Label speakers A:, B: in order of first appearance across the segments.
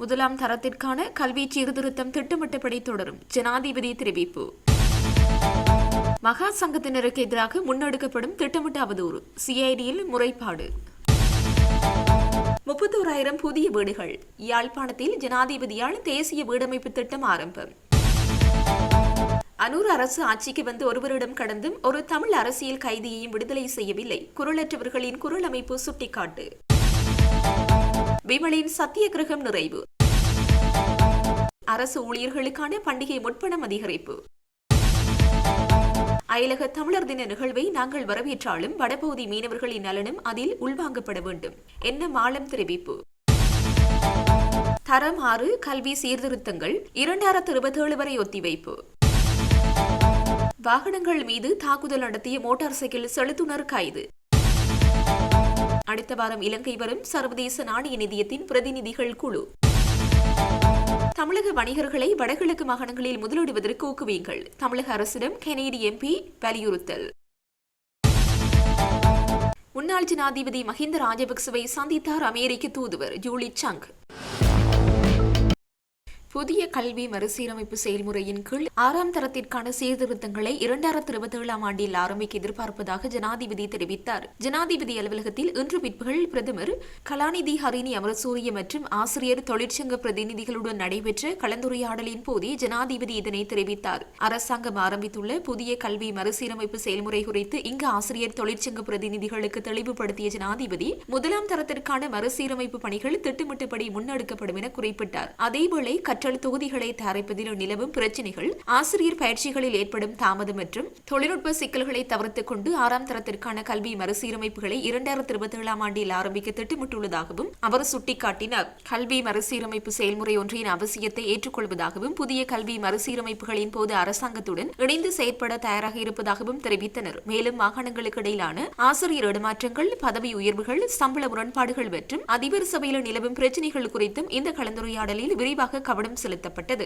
A: முதலாம் தரத்திற்கான கல்வி சீர்திருத்தம் திட்டமிட்டபடி தொடரும் ஜனாதிபதி தெரிவிப்பு. மகா சங்கத்தினருக்கு எதிராக முன்னெடுக்கப்படும் திட்டமிட்ட அவதூறு, சிஐடியில் முறைப்பாடு. 31,000 புதிய வீடுகள். யாழ்ப்பாணத்தில் ஜனாதிபதியால் தேசிய வீடமைப்பு திட்டம் ஆரம்பம். அனூர் அரசு ஆட்சிக்கு வந்து ஒருவரிடம் கடந்தும் ஒரு தமிழ் அரசியல் கைதியையும் விடுதலை செய்யவில்லை. குரலற்றவர்களின் குரல் அமைப்பு சுட்டிக்காட்டு. விமலின் சத்தியகிரகம் நிறைவு. அரசு ஊழியர்களுக்கான பண்டிகை முற்பணம் அதிகரிப்பு. அயலக தமிழர் தின நிகழ்வை நாங்கள் வரவேற்றாலும் வடபகுதி மீனவர்களின் நலனும் அதில் உள்வாங்கப்பட வேண்டும் என்ன மாலம் தெரிவிப்பு. தரம் 6 கல்வி சீர்திருத்தங்கள் 2027 வரை ஒத்திவைப்பு. வாகனங்கள் மீது தாக்குதல் நடத்திய மோட்டார் சைக்கிள் செலுத்துனர் கைது. அடுத்த வாரம் இலங்கை வரும் சர்வதேச நாணய நிதியத்தின் பிரதிநிதிகள் குழு. தமிழக வணிகர்களை வடகிழக்கு மாகாணங்களில் முதலிடுவதற்கு ஊக்குவியுங்கள். தமிழக அரசிடம் கெனேடிய எம்பி வலியுறுத்தல். முன்னாள் ஜனாதிபதி மஹிந்த ராஜபக்சவை சந்தித்தார் அமெரிக்க தூதுவர் ஜூலி சங். புதிய கல்வி மறுசீரமைப்பு செயல்முறையின் கீழ் 6ஆம் தரத்திற்கான சீர்திருத்தங்களை 2027 ஆண்டில் ஆரம்பிக்க எதிர்பார்ப்பதாக ஜனாதிபதி தெரிவித்தார். ஜனாதிபதி அலுவலகத்தில் இன்று பிற்பகல் பிரதமர் கலாநிதி ஹரிணி அமரசூரிய மற்றும் ஆசிரியர் தொழிற்சங்க பிரதிநிதிகளுடன் நடைபெற்ற கலந்துரையாடலின் போதே ஜனாதிபதி இதனை தெரிவித்தார். அரசாங்கம் ஆரம்பித்துள்ள புதிய கல்வி மறுசீரமைப்பு செயல்முறை குறித்து இங்கு ஆசிரியர் தொழிற்சங்க பிரதிநிதிகளுக்கு தெளிவுபடுத்திய ஜனாதிபதி முதலாம் தரத்திற்கான மறுசீரமைப்பு பணிகள் திட்டமிட்டபடி முன்னெடுக்கப்படும் என குறிப்பிட்டார். அதேவேளை கற்றல் தொகுதிகளை தயாரிப்பதில் நிலவும் பிரச்சினைகள், ஆசிரியர் பயிற்சிகளில் ஏற்படும் தாமதம் மற்றும் தொழில்நுட்ப சிக்கல்களை தவிர்த்துக் கொண்டு 6ஆம் தரத்திற்கான கல்வி மறுசீரமைப்புகளை 2027 ஆண்டில் ஆரம்பிக்க திட்டமிட்டுள்ளதாகவும் அவர் சுட்டிக்காட்டினார். கல்வி மறுசீரமைப்பு செயல்முறை ஒன்றின் அவசியத்தை ஏற்றுக்கொள்வதாகவும் புதிய கல்வி மறுசீரமைப்புகளின் போது அரசாங்கத்துடன் இணைந்து செயற்பட தயாராக இருப்பதாகவும் தெரிவித்தனர். மேலும் மாகாணங்களுக்கு இடையிலான ஆசிரியர் இடமாற்றங்கள், பதவி உயர்வுகள், சம்பள முரண்பாடுகள் மற்றும் அதிபர் சபையில் நிலவும் பிரச்சினைகள் குறித்தும் இந்த கலந்துரையாடலில் விரிவாக கவனம் செலுத்தப்பட்டது.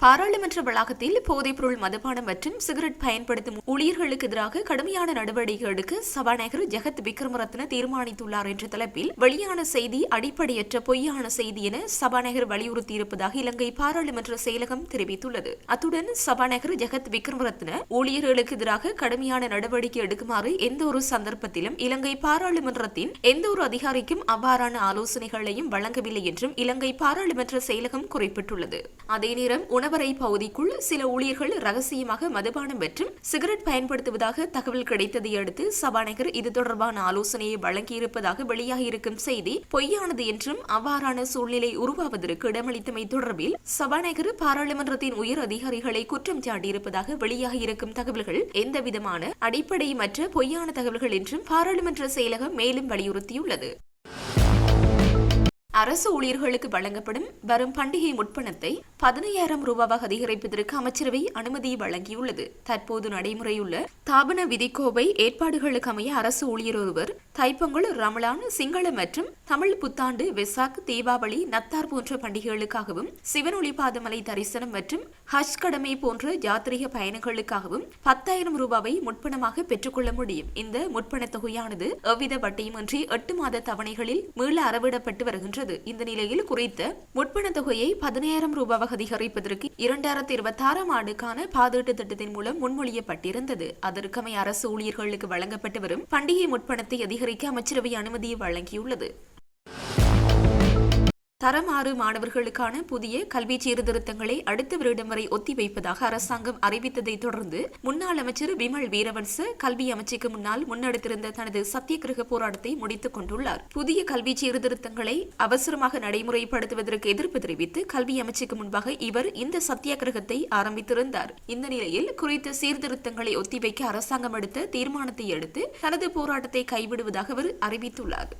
A: பாராளுமன்ற வளாகத்தில் போதைப்பொருள் மதுபானம் மற்றும் சிகரெட் பயன்படுத்தும் ஊழியர்களுக்கு எதிராக கடுமையான நடவடிக்கை எடுக்க சபாநாயகர் ஜெகத் விக்ரமரத்ன தீர்மானித்துள்ளார் என்ற தலைப்பில் வெளியான செய்தி அடிப்படையற்ற பொய்யான செய்தி என சபாநாயகர் வலியுறுத்தியிருப்பதாக இலங்கை பாராளுமன்ற செயலகம் தெரிவித்துள்ளது. அத்துடன் சபாநாயகர் ஜெகத் விக்ரமரத்ன ஊழியர்களுக்கு எதிராக கடுமையான நடவடிக்கை எடுக்குமாறு எந்த ஒரு சந்தர்ப்பத்திலும் இலங்கை பாராளுமன்றத்தின் எந்த ஒரு அதிகாரிக்கும் அவ்வாறான ஆலோசனைகளையும் வழங்கவில்லை என்றும் இலங்கை பாராளுமன்ற செயலகம் குறிப்பிட்டுள்ளது. அதே நேரம் உணவரை பகுதிக்குள் சில ஊழியர்கள் ரகசியமாக மதுபானம் மற்றும் சிகரெட் பயன்படுத்துவதாக தகவல் கிடைத்ததை அடுத்து சபாநாயகர் இது தொடர்பான ஆலோசனையை வழங்கியிருப்பதாக வெளியாகியிருக்கும் செய்தி பொய்யானது என்றும் அவ்வாறான சூழ்நிலை உருவாவதற்கு இடமளித்தமை தொடர்பில் சபாநாயகர் பாராளுமன்றத்தின் உயர் அதிகாரிகளை குற்றம் சாட்டியிருப்பதாக வெளியாகியிருக்கும் தகவல்கள் எந்தவிதமான அடிப்படையற்ற பொய்யான தகவல்கள் என்றும் பாராளுமன்ற செயலகம் மேலும் வலியுறுத்தியுள்ளது. அரசு ஊழியர்களுக்கு வழங்கப்படும் வரும் பண்டிகை முற்பணத்தை 15,000 ரூபாவாக அதிகரிப்பதற்கு அமைச்சரவை அனுமதி வழங்கியுள்ளது. தற்போது நடைமுறையுள்ள தாபன விதிக்கோவை ஏற்பாடுகளுக்கு அமைய அரசு ஊழியர் ஒருவர் தைப்பொங்கல், ரமலான், சிங்கள மற்றும் தமிழ் புத்தாண்டு, வெசாக், தீபாவளி, நத்தார் போன்ற பண்டிகைகளுக்காகவும், சிவனொளிபாதமலை தரிசனம் மற்றும் ஹஜ் கடமை போன்ற ஜாத்திரிக பயணங்களுக்காகவும் 10,000 ரூபாவை முற்பணமாக பெற்றுக்கொள்ள முடியும். இந்த முற்பண தொகையானது எவ்வித வட்டியுமின்றி 8 மாத தவணைகளில் மீள அறவிடப்பட்டு வருகின்றது. இந்த நிலையில் குறித்த முற்பண தொகையை 15,000 ரூபாவாக அதிகரிப்பதற்கு 2026 ஆண்டுக்கான பாதீட்டு திட்டத்தின் மூலம் முன்மொழியப்பட்டிருந்தது. அதற்கமை அரசு ஊழியர்களுக்கு வழங்கப்பட்டு வரும் பண்டிகை முற்பணத்தை அதிகரிக்க அமைச்சரவை அனுமதியை வழங்கியுள்ளது. தரம் 6 மாணவர்களுக்கான புதிய கல்வி சீர்திருத்தங்களை அடுத்த வருடம் வரை ஒத்திவைப்பதாக அரசாங்கம் அறிவித்ததை தொடர்ந்து முன்னாள் அமைச்சர் விமல் வீரவன்ச கல்வி அமைச்சுக்கு முன்னால் முன்னெடுத்திருந்த தனது சத்தியகிரக போராட்டத்தை முடித்துக் கொண்டுள்ளார். புதிய கல்வி சீர்திருத்தங்களை அவசரமாக நடைமுறைப்படுத்துவதற்கு எதிர்ப்பு தெரிவித்து கல்வி அமைச்சுக்கு முன்பாக இவர் இந்த சத்தியாகிரகத்தை ஆரம்பித்திருந்தார். இந்த நிலையில் குறித்த சீர்திருத்தங்களை ஒத்திவைக்க அரசாங்கம் எடுத்த தீர்மானத்தை அடுத்து தனது போராட்டத்தை கைவிடுவதாக அவர் அறிவித்துள்ளார்.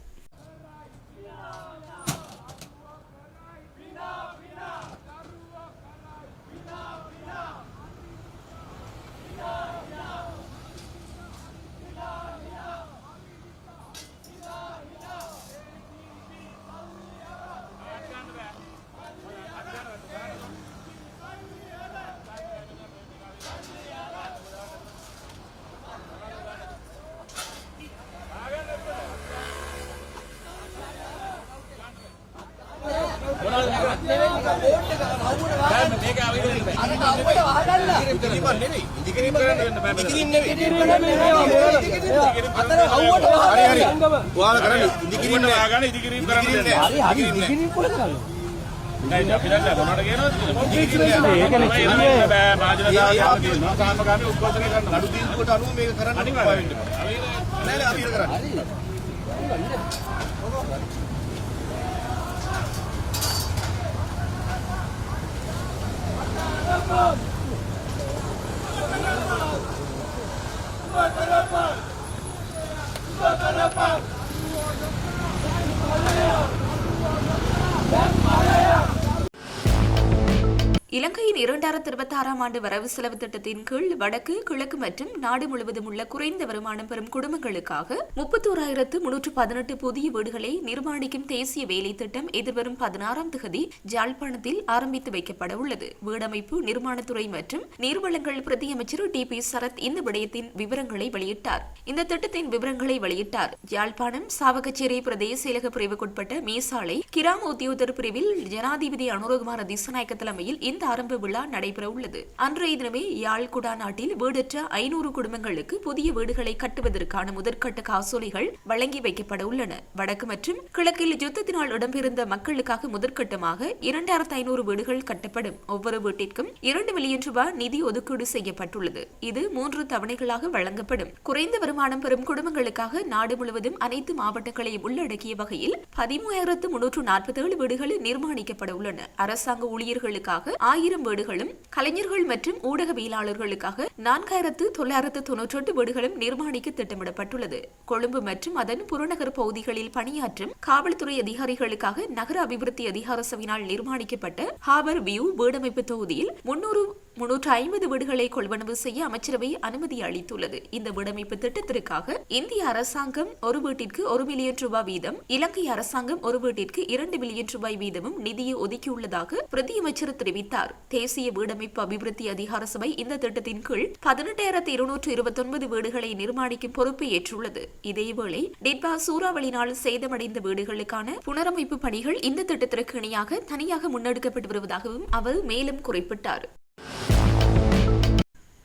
A: இலங்கையின் 2026ஆம் ஆண்டு வரவு செலவு திட்டத்தின் கீழ் வடக்கு, கிழக்கு மற்றும் நாடு முழுவதும் உள்ள குறைந்த வருமானம் பெறும் குடும்பங்களுக்காக 31,318 புதிய வீடுகளை நிர்மாணிக்கும் தேசிய வேலை திட்டம் எதிர்வரும் 16ஆம் தேதி ஜாழ்ப்பாணத்தில் ஆரம்பித்து வைக்கப்பட உள்ளது. வீடமைப்பு, நிர்மாணத்துறை மற்றும் நீர்வளங்கள் பிரதி அமைச்சர் டி.பி. சரத் இந்த விடயத்தின் விவரங்களை வெளியிட்டார். இந்த திட்டத்தின் விவரங்களை வெளியிட்டார். யாழ்ப்பாணம் சாவகச்சேரி பிரதேச செயலக பிரிவுக்குட்பட்ட மீசாலை கிராம உத்தியோகத்தர் பிரிவில் ஜனாதிபதி அனுரகுமார திசாநாயக்க தலைமையில் இந்த ஆரம்ப விழா நடைபெற உள்ளது. அன்றைய தினமே யாழ் குடா நாட்டில் வீடற்ற 500 குடும்பங்களுக்கு புதிய வீடுகளை கட்டுவதற்கான முதற்கட்ட காசோலைகள் வழங்கி வைக்கப்பட உள்ளன. வடக்கு மற்றும் கிழக்கில் யுத்தத்தினால் இடம்பெயர்ந்த மக்களுக்காக முதற்கட்டமாக 2500 வீடுகள் கட்டப்படும். ஒவ்வொரு வீட்டிற்கும் 2 மில்லியன் ரூபாய் நிதி ஒதுக்கீடு செய்யப்பட்டுள்ளது. இது 3 தவணைகளாக வழங்கப்படும். குறைந்த வருமானம் பெறும் குடும்பங்களுக்காக நாடு முழுவதும் அனைத்து மாவட்டங்களையும் உள்ளடக்கிய வகையில் 13,347 வீடுகள் நிர்மாணிக்கப்பட உள்ளன. அரசாங்க ஊழியர்களுக்காக 1000 வீடுகளும், கலைஞர்கள் மற்றும் ஊடகவியலாளர்களுக்காக 4,998 வீடுகளும் நிர்மாணிக்க திட்டமிடப்பட்டுள்ளது. கொழும்பு மற்றும் அதன் புறநகர் பகுதிகளில் பணியாற்றும் காவல்துறை அதிகாரிகளுக்காக நகர அபிவிருத்தி அதிகார சபையினால் நிர்மாணிக்கப்பட்ட ஹாபர் வியூ வீடமைப்பு தொகுதியில் 350 வீடுகளை கொள்வனவு செய்ய அமைச்சரவை அனுமதி அளித்துள்ளது. இந்த வீடமைப்பு திட்டத்திற்காக இந்திய அரசாங்கம் ஒரு வீட்டிற்கு 1 மில்லியன் ரூபாய் வீதம், இலங்கை அரசாங்கம் ஒரு வீட்டிற்கு 2 மில்லியன் ரூபாய் வீதமும் நிதியை ஒதுக்கியுள்ளதாக பிரதியமைச்சர் தெரிவித்தார். தேசிய வீடமைப்பு அபிவிருத்தி அதிகார சபை இந்த திட்டத்தின் கீழ் 18,229 வீடுகளை நிர்மாணிக்கும் பொறுப்பை ஏற்றுள்ளது. இதேவேளை டிட்பா சூறாவளியினால் சேதமடைந்த வீடுகளுக்கான புனரமைப்பு பணிகள் இந்த திட்டத்திற்கு இணையாக தனியாக முன்னெடுக்கப்பட்டு வருவதாகவும் அவர் மேலும் குறிப்பிட்டார்.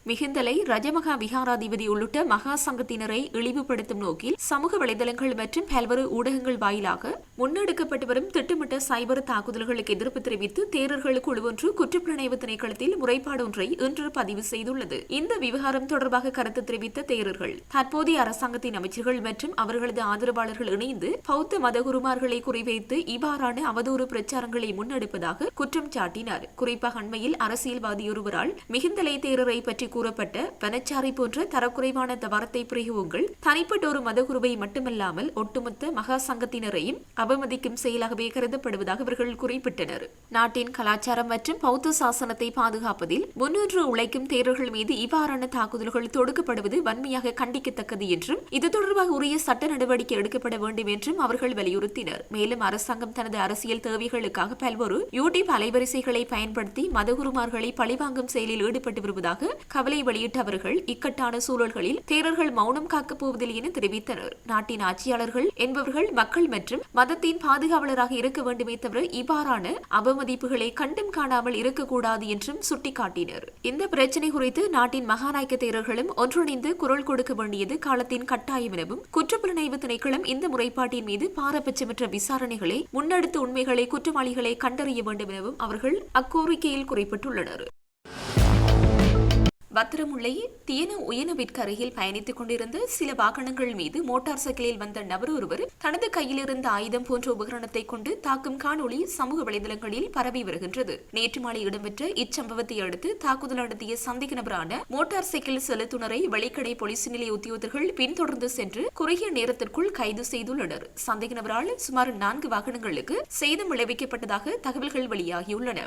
A: மிகுந்தலை ரஜமகா விகாராதிபதி உள்ளிட்ட மகா சங்கத்தினரை இழிவுபடுத்தும் நோக்கில் சமூக வலைதளங்கள் மற்றும் பல்வேறு ஊடகங்கள் வாயிலாக முன்னெடுக்கப்பட்டு வரும் திட்டமிட்ட சைபர் தாக்குதல்களுக்கு எதிர்ப்பு தெரிவித்து தேரர்கள் குழு ஒன்று குற்றப்புலனாய்வு திணைக்களத்தில் முறைப்பாடு ஒன்றை இன்று பதிவு செய்துள்ளது. இந்த விவகாரம் தொடர்பாக கருத்து தெரிவித்த தேரர்கள் தற்போதைய அரசாங்கத்தின் அமைச்சர்கள் மற்றும் அவர்களது ஆதரவாளர்கள் இணைந்து பௌத்த மதகுருமார்களை குறிவைத்து இவ்வாறான அவதூறு பிரச்சாரங்களை முன்னெடுப்பதாக குற்றம் சாட்டினார். குறிப்பாக அண்மையில் அரசியல்வாதியொருவரால் மிகுந்தலை தேரரை பற்றி கூறப்பட்ட வனச்சாரி போன்ற தரக்குறைவான வார்த்தை பிரயோகங்கள் தனிப்பட்ட ஒரு மதகுருவை மட்டுமல்லாமல் ஒட்டுமொத்த மகா சங்கத்தினரையும் அவமதிக்கும் செயலாகவே கருதப்படுவதாக அவர்கள் குறிப்பிட்டனர். நாட்டின் கலாச்சாரம் மற்றும் பௌத்த சாசனத்தை பாதுகாப்பதில் முன்னின்று உழைக்கும் தேரர்கள் மீது இவ்வாறான தாக்குதல்கள் தொடுக்கப்படுவது வன்மையாக கண்டிக்கத்தக்கது என்றும் இது தொடர்பாக உரிய சட்ட நடவடிக்கை எடுக்கப்பட வேண்டும் என்றும் அவர்கள் வலியுறுத்தினர். மேலும் அரசாங்கம் தனது அரசியல் தேவைகளுக்காக பல்வேறு யூடியூப் அலைவரிசைகளை பயன்படுத்தி மதகுருமார்களை பழிவாங்கும் செயலில் ஈடுபட்டு வருவதாக கவலை வெளியிட்ட அவர்கள் இக்கட்டான சூழல்களில் தேரர்கள் மௌனம் காக்கப் போவதில்லை என தெரிவித்தனர். நாட்டின் ஆட்சியாளர்கள் என்பவர்கள் மக்கள் மற்றும் மதத்தின் பாதுகாவலராக இருக்க வேண்டுமே தவிர இவ்வாறான அவமதிப்புகளை கண்டும் காணாமல் இருக்கக்கூடாது என்றும் சுட்டிக்காட்டினர். இந்த பிரச்சினை குறித்து நாட்டின் மகாநாயக்க தேரர்களும் ஒன்றிணைந்து குரல் கொடுக்க வேண்டியது காலத்தின் கட்டாயம் எனவும் குற்றப்புலனாய்வு திணைக்களம் இந்த முறைப்பாட்டின் மீது பாரபட்சமற்ற விசாரணைகளை முன்னெடுத்து உண்மைகளை குற்றவாளிகளை கண்டறிய வேண்டும் எனவும் அவர்கள் அக்கோரிக்கையில் குறிப்பிட்டுள்ளனர். பத்திரமுல்லை தியன உயனவிற்கு அருகில் பயணித்துக் கொண்டிருந்த சில வாகனங்கள் மீது மோட்டார் சைக்கிளில் வந்த நபர் ஒருவர் தனது கையில் இருந்த ஆயுதம் போன்ற உபகரணத்தை கொண்டு தாக்கும் காணொளி சமூக வலைதளங்களில் பரவி வருகின்றது. நேற்று மாலை இடம்பெற்ற இச்சம்பவத்தை அடுத்து தாக்குதல் நடத்திய சந்தேக நபரான மோட்டார் சைக்கிள் செலுத்துனரை வெளிக்கடை போலீஸ் நிலைய உத்தியோகத்தர்கள் பின்தொடர்ந்து சென்று குறுகிய நேரத்திற்குள் கைது செய்துள்ளனர். சந்தேக நபரால் சுமார் 4 வாகனங்களுக்கு சேதம் விளைவிக்கப்பட்டதாக தகவல்கள் வெளியாகியுள்ளன.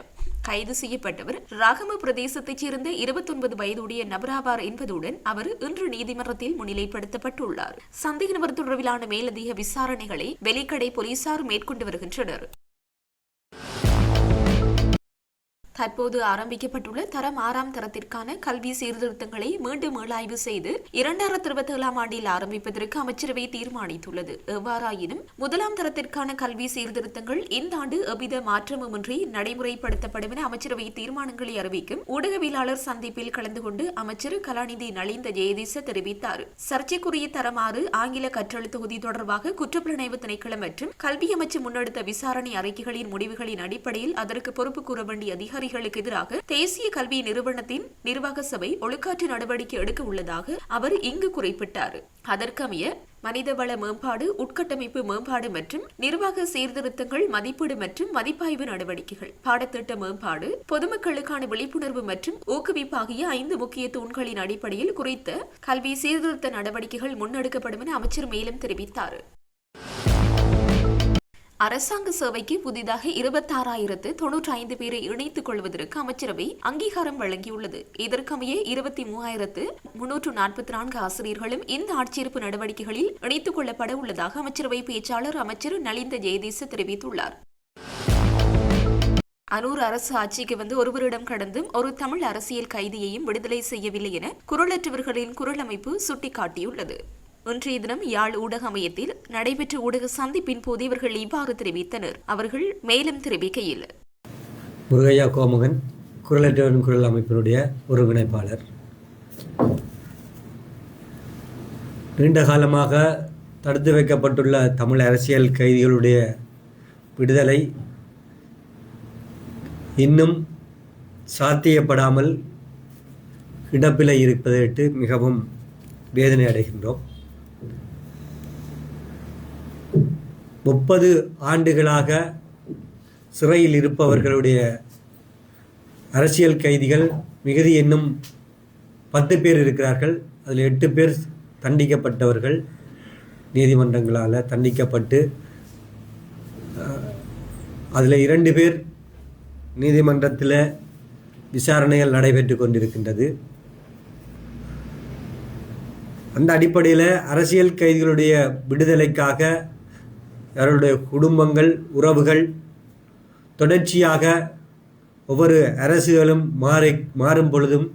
A: கைது செய்யப்பட்டவர் ராகம பிரதேசத்தைச் சேர்ந்த 29 வயதுடைய நபராவார் என்பதுடன் அவர் இன்று நீதிமன்றத்தில் முன்னிலைப்படுத்தப்பட்டுள்ளார். சந்தேக நபர் தொடர்பிலான மேலதிக விசாரணைகளை வெலிக்கடை போலீசார் மேற்கொண்டு வருகின்றனர். தற்போது ஆரம்பிக்கப்பட்டுள்ள தரம் 6ஆம் தரத்திற்கான கல்வி சீர்திருத்தங்களை மீண்டும் மீளாய்வு செய்து 2027ஆம் ஆண்டில் ஆரம்பிப்பதற்கு அமைச்சரவை தீர்மானித்துள்ளது. எவ்வாறாயினும் 1ஆம் தரத்திற்கான கல்வி சீர்திருத்தங்கள் இந்த ஆண்டு எவ்வித மாற்றமுமின்றி நடைமுறைப்படுத்தப்படும் என அமைச்சரவை தீர்மானங்களை அறிவிக்கும் ஊடகவியலாளர் சந்திப்பில் கலந்து கொண்டு அமைச்சர் கலாநிதி நலிந்த ஜெயதீச தெரிவித்தார். சர்ச்சைக்குரிய தரம் 6 ஆங்கில கற்றல் தொகுதி தொடர்பாக குற்றப்புலனாய்வு திணைக்களம் மற்றும் கல்வி அமைச்சு முன்னெடுத்த விசாரணை அறிக்கைகளின் முடிவுகளின் அடிப்படையில் அதற்கு பொறுப்பு கூற வேண்டிய அதிகாரிகளுக்கு எதிராக தேசிய கல்வி நிறுவனத்தின் நிர்வாக சபை ஒழுக்காற்று நடவடிக்கை எடுக்க உள்ளதாக அவர் இங்கு குறிப்பிட்டார். அதற்கமைய மனிதவள மேம்பாடு, உட்கட்டமைப்பு மேம்பாடு மற்றும் நிர்வாக சீர்திருத்தங்கள், மதிப்பீடு மற்றும் மதிப்பாய்வு நடவடிக்கைகள், பாடத்திட்ட மேம்பாடு, பொதுமக்களுக்கான விழிப்புணர்வு மற்றும் ஊக்குவிப்பு ஆகிய 5 முக்கிய தூண்களின் அடிப்படையில் குறித்த கல்வி சீர்திருத்த நடவடிக்கைகள் முன்னெடுக்கப்படும் என அமைச்சர் மேலும் தெரிவித்தார். அரசாங்க சேவைக்கு புதிதாக 26,095 பேரை இணைத்துக் கொள்வதற்கு அமைச்சரவை அங்கீகாரம் வழங்கியுள்ளது. இதற்கமைய 23,344 ஆசிரியர்களும் இந்த ஆட்சேர்ப்பு நடவடிக்கைகளில் இணைத்துக் கொள்ளப்பட உள்ளதாக அமைச்சரவை பேச்சாளர் அமைச்சர் நலிந்த ஜெயதீச தெரிவித்துள்ளார். அனூர் அரசு ஆட்சிக்கு ஒரு வருடம் கடந்தும் ஒரு தமிழ் அரசியல் கைதியையும் விடுதலை செய்யவில்லை என குரலற்றவர்களின் குரல் அமைப்பு சுட்டிக்காட்டியுள்ளது. இன்றைய தினம் யாழ் ஊடக மையத்தில் நடைபெற்ற ஊடக சந்திப்பின் போது இவர்கள் இவ்வாறு தெரிவித்தனர். அவர்கள் மேலும் தெரிவிக்கையில்,
B: முருகையா கோமகன், குரலற்றவரின் குரல் அமைப்பினுடைய ஒருங்கிணைப்பாளர். நீண்ட காலமாக தடுத்து வைக்கப்பட்டுள்ள தமிழ் அரசியல் கைதிகளுடைய விடுதலை இன்னும் சாத்தியப்படாமல் இடப்பிலை இருப்பதற்கு மிகவும் வேதனை அடைகின்றோம். 30 ஆண்டுகளாக சிறையில் இருப்பவர்களுடைய அரசியல் கைதிகள் மிகுதி இன்னும் 10 பேர் இருக்கிறார்கள். அதில் 8 பேர் தண்டிக்கப்பட்டவர்கள், நீதிமன்றங்களால் தண்டிக்கப்பட்டு, அதில் 2 பேர் நீதிமன்றத்தில் விசாரணைகள் நடைபெற்று கொண்டிருக்கின்றது. அந்த அடிப்படையில் அரசியல் கைதிகளுடைய விடுதலைக்காக அவருடைய குடும்பங்கள், உறவுகள் தொடர்ச்சியாக ஒவ்வொரு அரசுகளும் மாறும் பொழுதும்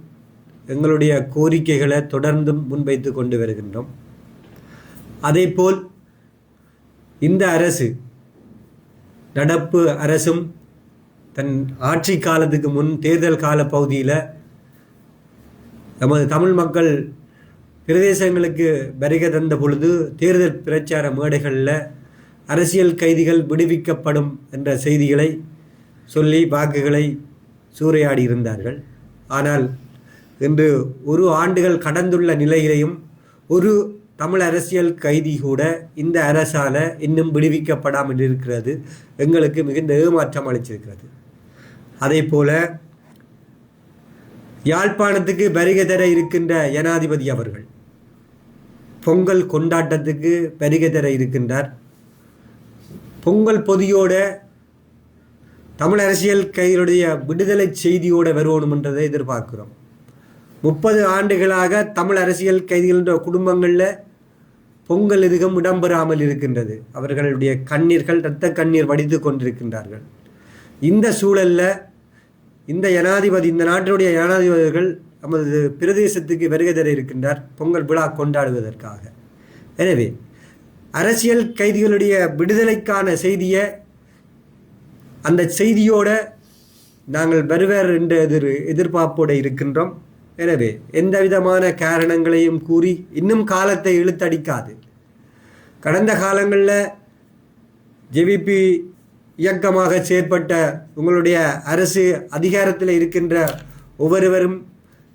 B: எங்களுடைய கோரிக்கைகளை தொடர்ந்தும் முன்வைத்து கொண்டு வருகின்றோம். அதேபோல் இந்த அரசு, நடப்பு அரசும் தன் ஆட்சி காலத்துக்கு முன் தேர்தல் கால பகுதியில் நமது தமிழ் மக்கள் பிரதேசங்களுக்கு வருகை தந்த பொழுது தேர்தல் பிரச்சார மேடைகளில் அரசியல் கைதிகள் விடுவிக்கப்படும் என்ற செய்திகளை சொல்லி வாக்குகளை சூறையாடி இருந்தார்கள். ஆனால் இன்று 1 ஆண்டுகள் கடந்துள்ள நிலையிலையும் ஒரு தமிழ் அரசியல் கைதி கூட இந்த அரசால் இன்னும் விடுவிக்கப்படாமல் இருக்கிறது எங்களுக்கு மிகுந்த ஏமாற்றம் அளிச்சிருக்கிறது. அதே போல யாழ்ப்பாணத்துக்கு வருகை தர இருக்கின்ற ஜனாதிபதி அவர்கள் பொங்கல் கொண்டாட்டத்துக்கு வருகை தர இருக்கின்றார். பொங்கல் பொதியோட தமிழ் அரசியல் கைதிகளுடைய விடுதலை செய்தியோடு வருவோம் என்றதை எதிர்பார்க்கிறோம். 30 ஆண்டுகளாக தமிழ் அரசியல் கைதிகள குடும்பங்களில் பொங்கல் எதுவும் இடம்பெறாமல் இருக்கின்றது. அவர்களுடைய கண்ணீர்கள் இரத்த கண்ணீர் வடித்து கொண்டிருக்கின்றார்கள். இந்த சூழலில் இந்த நாட்டினுடைய ஜனாதிபதிகள் நமது பிரதேசத்துக்கு வருகை தர இருக்கின்றார் பொங்கல் விழா கொண்டாடுவதற்காக. எனவே அரசியல் கைதிகளுடைய விடுதலைக்கான செய்தியை, அந்த செய்தியோடு நாங்கள் வருவர் என்ற எதிர்பார்ப்போடு இருக்கின்றோம். எனவே எந்த விதமான காரணங்களையும் கூறி இன்னும் காலத்தை இழுத்தடிக்காது. கடந்த காலங்களில் ஜேவிபி இயக்கமாக செயற்பட்ட உங்களுடைய அரசு அதிகாரத்தில் இருக்கின்ற ஒவ்வொருவரும்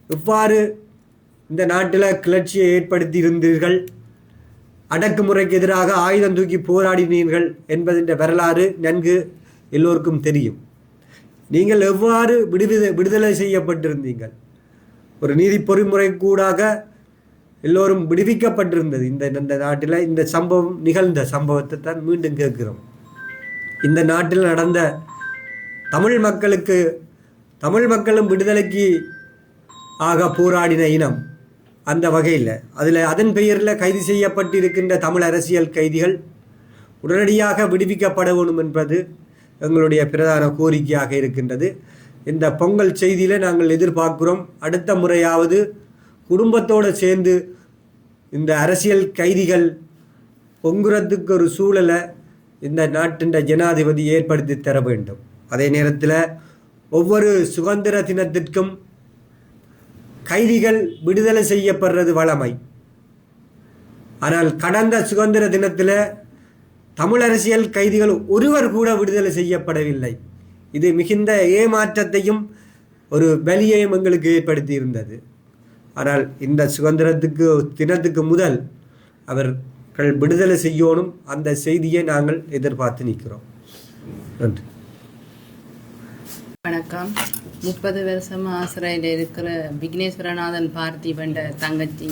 B: எவ்வாறு இந்த நாட்டில் கிளர்ச்சியை ஏற்படுத்தி இருந்தீர்கள், அடக்குமுறைக்கு எதிராக ஆயுதம் தூக்கி போராடினீர்கள் என்பதின் வரலாறு நன்கு எல்லோருக்கும் தெரியும். நீங்கள் எவ்வாறு விடுதலை செய்யப்பட்டிருந்தீர்கள், ஒரு நீதி பொறிமுறை கூடாக எல்லோரும் விடுவிக்கப்பட்டிருந்தது. இந்த நாட்டில் இந்த சம்பவம் நிகழ்ந்த சம்பவத்தை தான் மீண்டும் கேட்கிறோம். இந்த நாட்டில் நடந்த தமிழ் மக்களும் விடுதலைக்கு ஆக போராடின இனம். அந்த வகையில் அதன் பெயரில் கைது செய்யப்பட்டிருக்கின்ற தமிழ் அரசியல் கைதிகள் உடனடியாக விடுவிக்கப்பட வேண்டும் என்பது எங்களுடைய பிரதான கோரிக்கையாக இருக்கின்றது. இந்த பொங்கல் செய்தியில் நாங்கள் எதிர்பார்க்கிறோம். அடுத்த முறையாவது குடும்பத்தோடு சேர்ந்து இந்த அரசியல் கைதிகள் பொங்குறதுக்கு ஒரு சூழலை இந்த நாட்டின் ஜனாதிபதி ஏற்படுத்தி தர வேண்டும். அதே நேரத்தில் ஒவ்வொரு சுதந்திர தினத்திற்கும் கைதிகள் விடுதலை செய்யப்படுறது வழமை. ஆனால் கடந்த சுதந்திர தினத்தில் தமிழ் அரசியல் கைதிகள் ஒருவர் கூட விடுதலை செய்யப்படவில்லை. இது மிகுந்த ஏமாற்றத்தையும் ஒரு வலியையும் எங்களுக்கு ஏற்படுத்தி இருந்தது. ஆனால் இந்த சுதந்திரத்துக்கு தினத்துக்கு முதல் அவர்கள் விடுதலை செய்யணும். அந்த செய்தியை நாங்கள் எதிர்பார்த்து நிற்கிறோம். நன்றி.
C: வணக்கம். 30 வருஷம் ஆசிரியர் இருக்கிற விக்னேஸ்வரநாதன் பார்த்திபண்ட தங்கச்சி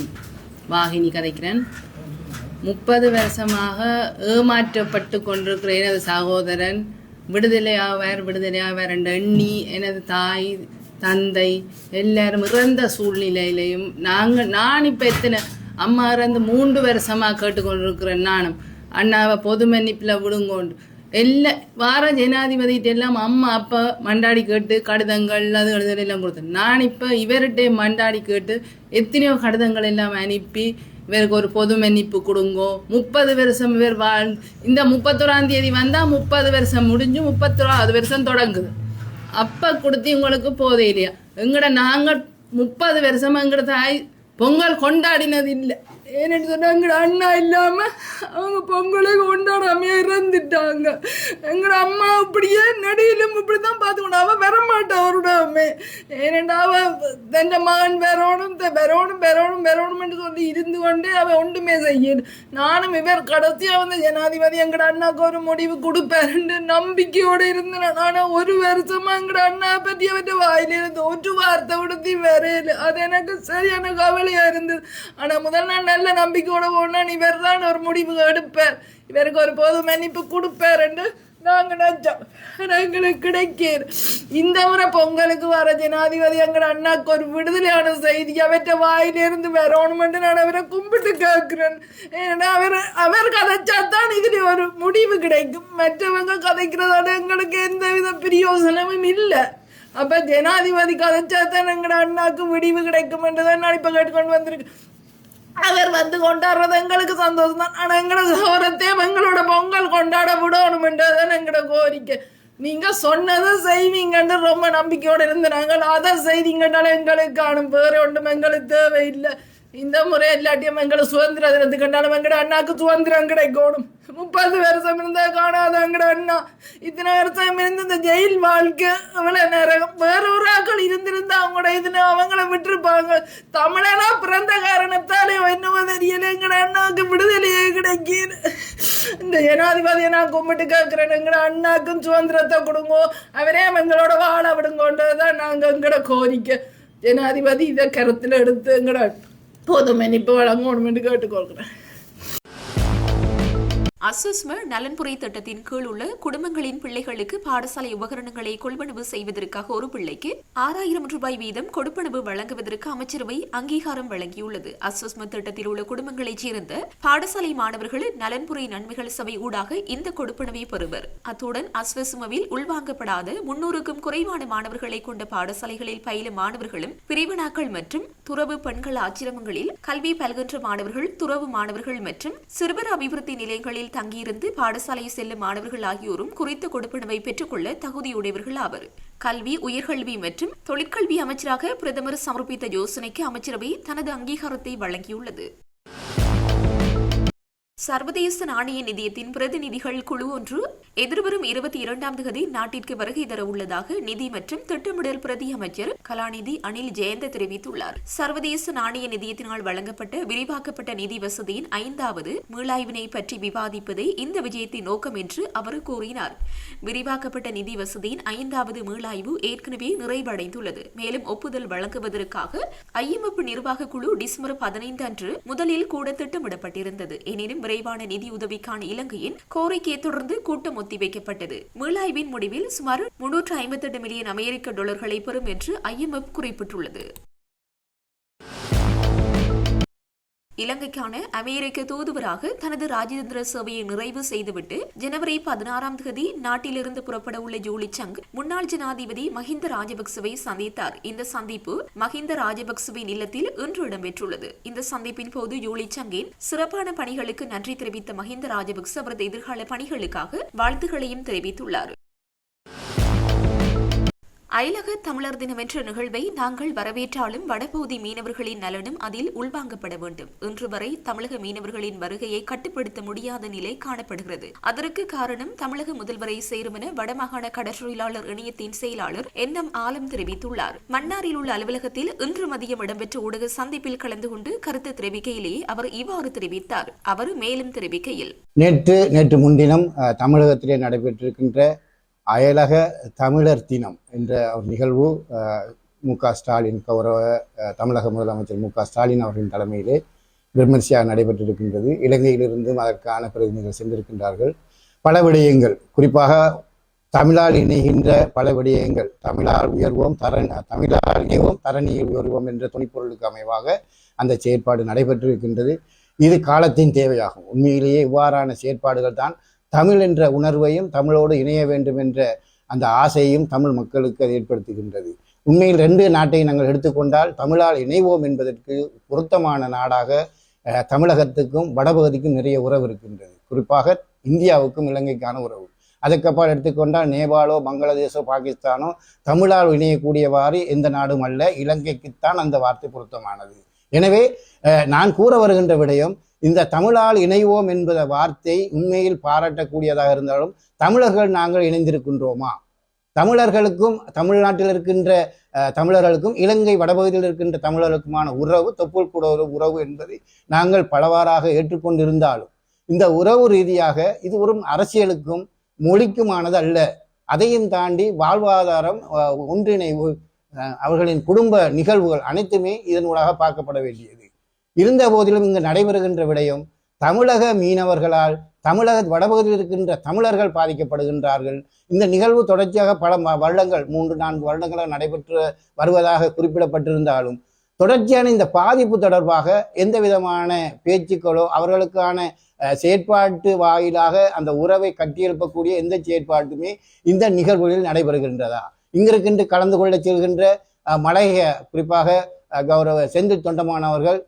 C: வாகினி கதைக்கிறேன். 30 வருஷமாக ஏமாற்றப்பட்டு கொண்டிருக்கிற எனது சகோதரன் விடுதலையாவார் என்ற எண்ணி எனது தாய் தந்தை எல்லாரும் இறந்த சூழ்நிலையிலையும் நான் இப்போ எத்தனை அம்மா இறந்து 3 வருஷமாக கேட்டுக்கொண்டிருக்கிறேன். நானும் அண்ணாவை பொது மன்னிப்பில் விடுங்கோண்டு வார ஜனாதிபதிட்டு எல்லாம் அம்மா அப்பா மண்டாடி கேட்டு கடிதங்கள் அது எழுதல் எல்லாம் கொடுத்தேன். நான் இப்போ இவர்கிட்ட மண்டாடி கேட்டு எத்தனையோ கடிதங்கள் எல்லாம் அனுப்பி இவருக்கு ஒரு பொது மன்னிப்பு கொடுங்கோ. 30 வருஷம் இவர் இந்த 31ஆம் தேதி வந்தால் 30 வருஷம் முடிஞ்சு 31வது வருஷம் தொடங்குது. அப்போ கொடுத்து உங்களுக்கு போதே இல்லையா? நாங்கள் 30 வருஷமா எங்கட தாய் பொங்கல் கொண்டாடினது இல்லை. ஏன்னு சொன்னால் எங்கட அண்ணா இல்லாமல் அவங்க பொங்கலை கொண்டாடாமையே இறந்துட்டாங்க. எங்கட அம்மா இப்படியே நடியிலும் இப்படி தான் பார்த்துக்கணும். அவள் வரமாட்டா அவருடாமே. ஏனெண்டா அவள் தன் மகன் பெறணும்னு சொல்லி இருந்து கொண்டே அவள் ஒன்றுமே செய்யணும். நானும் இவர் கடைசியாக வந்து ஜனாதிபதி எங்கட அண்ணாவுக்கு ஒரு முடிவு கொடுப்பாருன்னு நம்பிக்கையோடு இருந்தேன். ஆனால் ஒரு வருஷமா எங்கட அண்ணா பற்றி அவற்றை வாயிலிருந்து ஒரு வார்த்தை விடுத்தி வரையில. அது எனக்கு சரியான கவலையா இருந்தது. ஆனால் முதல் நாள் நல்ல நம்பிக்கையோட போனா இவர் தான் ஒரு முடிவு எடுப்பார், இவருக்கு ஒரு பொது மன்னிப்பு கொடுப்பார் என்று நாங்கள் நினைச்சோம். எங்களுக்கு கிடைக்கிறது. இந்த முறை பொங்கலுக்கு வர ஜனாதிபதி எங்கள் அண்ணாக்கு ஒரு விடுதலையான செய்தி அவற்றை வாயிலிருந்து வரணுமென்று நான் அவரை கும்பிட்டு கேட்கிறேன். ஏன்னா அவர் கதைச்சாத்தான் இதுல ஒரு முடிவு கிடைக்கும். மற்றவங்க கதைக்கிறதால எங்களுக்கு எந்த வித பிரயோசனமும் இல்லை. அப்ப ஜனாதிபதி கதைச்சாத்தான் எங்கள் அண்ணாக்கு விடிவு கிடைக்கும் என்றுதான் நான் இப்ப கேட்டுக்கொண்டு வந்திருக்கேன். அவர் வந்து கொண்டாடுறது எங்களுக்கு சந்தோஷம் தான். ஆனால் எங்களோட சோரத்தையும் எங்களோட பொங்கல் கொண்டாட விடணுமென்றதான் எங்களோட கோரிக்கை. நீங்க சொன்னதை செய்வீங்கன்னு ரொம்ப நம்பிக்கையோடு இருந்து நாங்கள் அதை செய்தீங்கன்னால எங்களுக்கு காணும். வேற ஒன்றும் எங்களுக்கு தேவையில்லை. இந்த முறை எல்லாத்தையும் எங்களுக்கு சுதந்திர தினத்துக்கு கண்டாலும் எங்கட அண்ணாக்கு சுதந்திரம் கிடைக்கணும். 30 வருஷம் இருந்தா காணாத எங்கட அண்ணா இத்தனை வருஷம் இருந்து இந்த ஜெயில் வாழ்க்கை அவ்வளோ நேரம் வேற ஒரு ஆக்கள் இருந்திருந்தா அவங்களோட இதுன்னு அவங்கள விட்டுருப்பாங்க. தமிழனா பிறந்த காரணத்தாலே என்னவோ தெரியல எங்கட அண்ணாவுக்கு விடுதலையே கிடைக்கிது. இந்த ஜனாதிபதியை நான் கும்பிட்டு கேட்கிறேன். எங்கட அண்ணாக்கும் சுதந்திரத்தை கொடுங்க, அவரே எங்களோட வாழ விடுங்கன்றதான் நாங்கள் எங்கட கோரிக்கை. ஜனாதிபதி இதை கருத்தில் எடுத்து எங்கட பொது மன்னிப்பு வழங்கணும் என்று கேட்டுக்கொள்கிறேன்.
A: அஸ்வஸ்ம நலன்புரி திட்டத்தின் கீழ் உள்ள குடும்பங்களின் பிள்ளைகளுக்கு பாடசாலை உபகரணங்களை கொள்வனவு செய்வதற்காக ஒரு பிள்ளைக்கு 6000 ரூபாய் வீதம் கொடுப்பனவு வழங்குவதற்கு அமைச்சரவை அங்கீகாரம் வழங்கியுள்ளது. அஸ்வஸ்ம திட்டத்தில் உள்ள குடும்பங்களைச் சேர்ந்த பாடசாலை மாணவர்கள் நலன்புரி நன்மைகள் சபை ஊடாக இந்த கொடுப்பனவை பெறுவர். அத்துடன் அஸ்வஸ்மவில் உள்வாங்கப்படாத 300க்கும் குறைவான மாணவர்களை கொண்ட பாடசாலைகளில் பயிலும் மாணவர்களும் பிரிவினாக்கள் மற்றும் துறவு பெண்கள் ஆச்சிரமங்களில் கல்வி பல்கின்ற மாணவர்கள், துறவு மாணவர்கள் மற்றும் சிறுவர் அபிவிருத்தி நிலையங்களில் தங்கியிருந்து பாடசாலை செல்லும் மாணவர்கள் ஆகியோரும் குறித்த கொடுப்பனவை பெற்றுக்கொள்ள தகுதியுடையவர்கள் ஆவர். கல்வி, உயர்கல்வி மற்றும் தொழிற்கல்வி அமைச்சராக பிரதமர் சமர்ப்பித்த யோசனைக்கு அமைச்சரவை தனது அங்கீகாரத்தை வழங்கியுள்ளது. சர்வதேச நாணய நிதியத்தின் பிரதிநிதிகள் குழு ஒன்று எதிர்வரும் 22ஆம் தேதி நாட்டிற்கு வருகை தர உள்ளதாக நிதி மற்றும் திட்டமிடல் பிரதி அமைச்சர் கலாநிதி அனில் ஜெயந்த தெரிவித்துள்ளார். சர்வதேச நாணய நிதியத்தினால் வழங்கப்பட்ட விரிவாக்கப்பட்ட நிதி வசதியின் 5வது மீளாய்வினை பற்றி விவாதிப்பதே இந்த விஜயத்தின் நோக்கம் என்று அவர் கூறினார். விரிவாக்கப்பட்ட நிதி வசதியின் 5வது மீளாய்வு ஏற்கனவே நிறைவடைந்துள்ளது. மேலும் ஒப்புதல் வழங்குவதற்காக IMF நிர்வாக குழு டிசம்பர் 15 அன்று முதலில் கூட திட்டமிடப்பட்டிருந்தது. எனினும் விரைவான நிதி உதவிக்கான இலங்கையின் கோரிக்கையை தொடர்ந்து கூட்டம் ஒத்திவைக்கப்பட்டது. மீளாய்வின் முடிவில் சுமார் 358 மில்லியன் அமெரிக்க டாலர்களை பெறும் என்று IMF குறிப்பிட்டுள்ளது. இலங்கைக்கான அமெரிக்க தூதுவராக தனது ராஜதந்திர சேவையை நிறைவு செய்துவிட்டு ஜனவரி 16ஆம் தேதி நாட்டிலிருந்து புறப்பட உள்ள ஜூலி சங் முன்னாள் ஜனாதிபதி மஹிந்த ராஜபக்சவை சந்தித்தார். இந்த சந்திப்பு மஹிந்த ராஜபக்சவின் இல்லத்தில் இன்று இடம்பெற்றுள்ளது. இந்த சந்திப்பின் போது ஜூலி சங்கின் சிறப்பான பணிகளுக்கு நன்றி தெரிவித்த மஹிந்த ராஜபக்ச அவரது எதிர்கால பணிகளுக்காக வாழ்த்துக்களையும் தெரிவித்துள்ளார். அயலக தமிழர் தினம் என்ற நிகழ்வை நாங்கள் வரவேற்றாலும் வடபகுதி மீனவர்களின் நலனும் அதில் உள்வாங்கப்பட வேண்டும். இன்று வரை தமிழக மீனவர்களின் வருகையை கட்டுப்படுத்த முடியாத நிலை காணப்படுகிறது. அதற்கு காரணம் தமிழக முதல்வரை சேரும் என வடமாகாண கடற்றொழிலாளர் இணையத்தின் செயலாளர் என்.எம். ஆலம் தெரிவித்துள்ளார். மன்னாரில் உள்ள அலுவலகத்தில் இன்று மதியம் இடம்பெற்ற ஊடக சந்திப்பில் கலந்து கொண்டு கருத்து தெரிவிக்கையிலேயே அவர் இவ்வாறு தெரிவித்தார். அவர் மேலும் தெரிவிக்கையில்,
D: நேற்று முன்தினம் தமிழகத்திலே நடைபெற்றிருக்கின்ற அயலக தமிழர் தினம் என்ற ஒரு நிகழ்வு மு.க.ஸ்டாலின் கௌரவ தமிழக முதலமைச்சர் மு.க.ஸ்டாலின் அவர்களின் தலைமையிலே விமர்சையாக நடைபெற்றிருக்கின்றது. இலங்கையிலிருந்தும் அதற்கான பிரதிநிதிகள் சென்றிருக்கின்றார்கள். பல விடயங்கள், குறிப்பாக தமிழால் இணைகின்ற பல விடயங்கள், தமிழால் உயர்வோம் தமிழால் இணைவோம் தரணியில் உயர்வோம் என்ற துணிப்பொருளுக்கு அமைவாக அந்த செயற்பாடு நடைபெற்றிருக்கின்றது. இது காலத்தின் தேவையாகும். உண்மையிலேயே இவ்வாறான செயற்பாடுகள் தான் தமிழ் என்ற உணர்வையும் தமிழோடு இணைய வேண்டும் என்ற அந்த ஆசையையும் தமிழ் மக்களுக்கு அது ஏற்படுத்துகின்றது. உண்மையில் 2 நாட்டையும் நாங்கள் எடுத்துக்கொண்டால் தமிழால் இணைவோம் என்பதற்கு பொருத்தமான நாடாக தமிழகத்துக்கும் வடபகுதிக்கும் நிறைய உறவு இருக்கின்றது. குறிப்பாக இந்தியாவுக்கும் இலங்கைக்கான உறவு. அதுக்கப்புறம் எடுத்துக்கொண்டால் நேபாளோ பங்களாதேஷோ பாகிஸ்தானோ தமிழால் இணையக்கூடியவாறு எந்த நாடும் அல்ல. இலங்கைக்குத்தான் அந்த வார்த்தை பொருத்தமானது. எனவே நான் கூற வருகின்ற விடயம், இந்த தமிழால் இணைவோம் என்பத வார்த்தை உண்மையில் பாராட்டக்கூடியதாக இருந்தாலும் தமிழர்கள் நாங்கள் இணைந்திருக்கின்றோமா? தமிழர்களுக்கும் தமிழ்நாட்டில் இருக்கின்ற தமிழர்களுக்கும் இலங்கை வடபகுதியில் இருக்கின்ற தமிழர்களுக்குமான உறவு தொப்புள் கூட உறவு என்பதை நாங்கள் பலவாறாக ஏற்றுக்கொண்டிருந்தாலும் இந்த உறவு ரீதியாக இது ஒரு அரசியலுக்கும் மொழிக்குமானது அல்ல. அதையும் தாண்டி வாழ்வாதாரம், ஒன்றிணைவு, அவர்களின் குடும்ப நிகழ்வுகள் அனைத்துமே இதனூடாக பார்க்கப்பட வேண்டியது. இருந்த போதிலும் இங்கு நடைபெறுகின்ற விடயம் தமிழக மீனவர்களால் தமிழக வடபகுதியில் இருக்கின்ற தமிழர்கள் பாதிக்கப்படுகின்றார்கள். இந்த நிகழ்வு தொடர்ச்சியாக பல வருடங்கள் 3-4 வருடங்களாக நடைபெற்று வருவதாக குறிப்பிடப்பட்டிருந்தாலும் தொடர்ச்சியான இந்த பாதிப்பு தொடர்பாக எந்த விதமான பேச்சுக்களோ அவர்களுக்கான செயற்பாட்டு வாயிலாக அந்த உறவை கட்டியெழுப்பக்கூடிய எந்த செயற்பாட்டுமே இந்த நிகழ்வுகளில் நடைபெறுகின்றதா? இங்கிருக்கின்ற கலந்து கொள்ள செல்கின்ற மலையக, குறிப்பாக கௌரவ செந்தில் தொண்டமான் அவர்கள்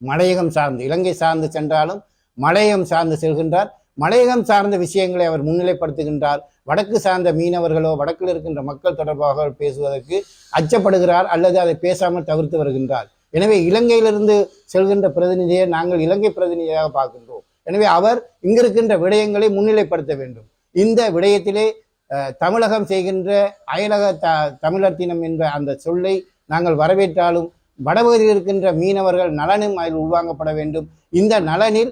D: மலையகம் சார்ந்து இலங்கை சார்ந்து சென்றாலும் மலையகம் சார்ந்து செல்கின்றார். மலையகம் சார்ந்த விஷயங்களை அவர் முன்னிலைப்படுத்துகின்றார். வடக்கு சார்ந்த மீனவர்களோ வடக்கில் இருக்கின்ற மக்கள் தொடர்பாக பேசுவதற்கு அச்சப்படுகிறார் அல்லது அதை பேசாமல் தவிர்த்து வருகின்றார். எனவே இலங்கையிலிருந்து செல்கின்ற பிரதிநிதியை நாங்கள் இலங்கை பிரதிநிதியாக பார்க்கின்றோம். எனவே அவர் இங்கிருக்கின்ற விடயங்களை முன்னிலைப்படுத்த வேண்டும். இந்த விடயத்திலே தமிழகம் செய்கின்ற அயலக தமிழர் தினம் என்ற அந்த சொல்லை நாங்கள் வரவேற்றாலும் வடபகுதியில் இருக்கின்ற மீனவர்கள் நலனும் அதில் உள்வாங்கப்பட வேண்டும். இந்த நலனில்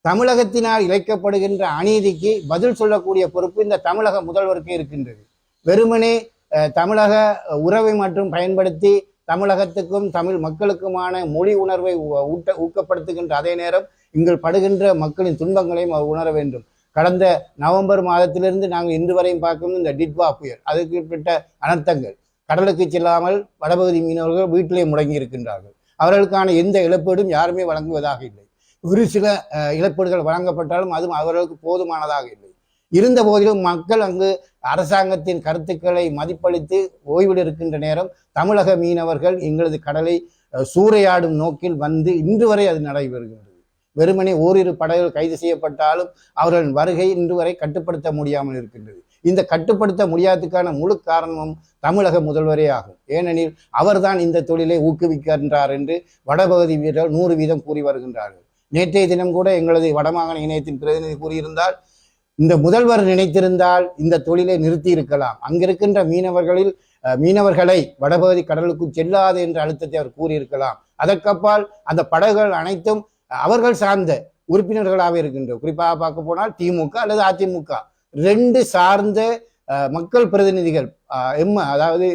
D: தமிழகத்தினால் இழைக்கப்படுகின்ற அநீதிக்கு பதில் சொல்லக்கூடிய பொறுப்பு இந்த தமிழக முதல்வருக்கு இருக்கின்றது. வெறுமனே தமிழக உறவை மற்றும் பயன்படுத்தி தமிழகத்துக்கும் தமிழ் மக்களுக்குமான மொழி உணர்வை ஊக்கப்படுத்துகின்ற அதே நேரம் இங்கு படுகின்ற மக்களின் துன்பங்களையும் உணர வேண்டும். கடந்த நவம்பர் மாதத்திலிருந்து நாங்கள் இன்று வரையும் பார்க்கும் இந்த டிட்வா புயல், அதுக்கு ஏற்பட்ட அனர்த்தங்கள், கடலுக்கு செல்லாமல் வடபகுதி மீனவர்கள் வீட்டிலே முடங்கி இருக்கின்றார்கள். அவர்களுக்கான எந்த இழப்பீடும் யாருமே வழங்குவதாக இல்லை. ஒரு சில இழப்பீடுகள் வழங்கப்பட்டாலும் அதுவும் அவர்களுக்கு போதுமானதாக இல்லை. இருந்த போதிலும் மக்கள் அங்கு அரசாங்கத்தின் கருத்துக்களை மதிப்பளித்து ஓய்வில் இருக்கின்ற நேரம் தமிழக மீனவர்கள் எங்களது கடலை சூறையாடும் நோக்கில் வந்து இன்று வரை அது நடைபெறுகின்றது. வெறுமனே ஓரிரு படகுகள் கைது செய்யப்பட்டாலும் அவர்களின் வருகை இன்று வரை கட்டுப்படுத்த முடியாமல் இருக்கின்றது. இந்த கட்டுப்படுத்த முடியாததுக்கான முழு காரணமும் தமிழக முதல்வரே ஆகும். ஏனெனில் அவர்தான் இந்த தொழிலை ஊக்குவிக்கின்றார் என்று வடபகுதி வீரர்கள் 100% கூறி வருகின்றார்கள். நேற்றைய தினம் கூட எங்களது வடமாகாண இணையத்தின் பிரதிநிதி கூறியிருந்தால், இந்த முதல்வர் நினைத்திருந்தால் இந்த தொழிலை நிறுத்தி இருக்கலாம். அங்கிருக்கின்ற மீனவர்களை வடபகுதி கடலுக்கு செல்லாது என்ற அழுத்தத்தை அவர் கூறியிருக்கலாம். அதற்கப்பால் அந்த படகுகள் அனைத்தும் அவர்கள் சார்ந்த உறுப்பினர்களாக இருக்கின்ற, குறிப்பாக பார்க்க போனால் திமுக அல்லது அதிமுக 2 சார்ந்த மக்கள் பிரதிநிதிகள், அதாவது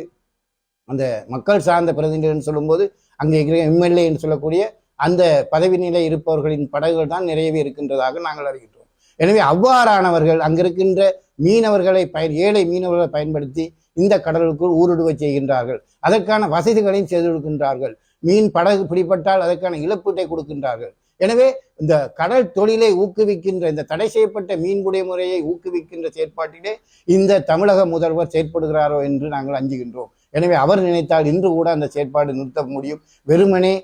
D: அந்த மக்கள் சார்ந்த பிரதிநிதிகள் சொல்லும்போது அங்கே எம்எல்ஏ என்று சொல்லக்கூடிய அந்த பதவி நிலை இருப்பவர்களின் படகுகள் தான் நிறையவே இருக்கின்றதாக நாங்கள் அறிகின்றோம். எனவே அவ்வாறானவர்கள் அங்கிருக்கின்ற மீனவர்களை ஏழை மீனவர்களை பயன்படுத்தி இந்த கடலுக்குள் ஊடுருவ செய்கின்றார்கள். அதற்கான வசதிகளையும் செய்து கொடுக்கின்றார்கள். மீன் படகு பிடிபட்டால் அதற்கான இழப்பீட்டை கொடுக்கின்றார்கள். எனவே இந்த கடல் தொழிலை ஊக்குவிக்கின்ற, இந்த தடை செய்யப்பட்ட மீன்பிடி முறையை ஊக்குவிக்கின்ற செயற்பாட்டிலே இந்த தமிழக முதல்வர் செயற்படுகிறாரோ என்று நாங்கள் அஞ்சுகின்றோம். எனவே அவர் நினைத்தால் இன்று கூட அந்த செயற்பாடு நிறுத்த முடியும். வெறுமனே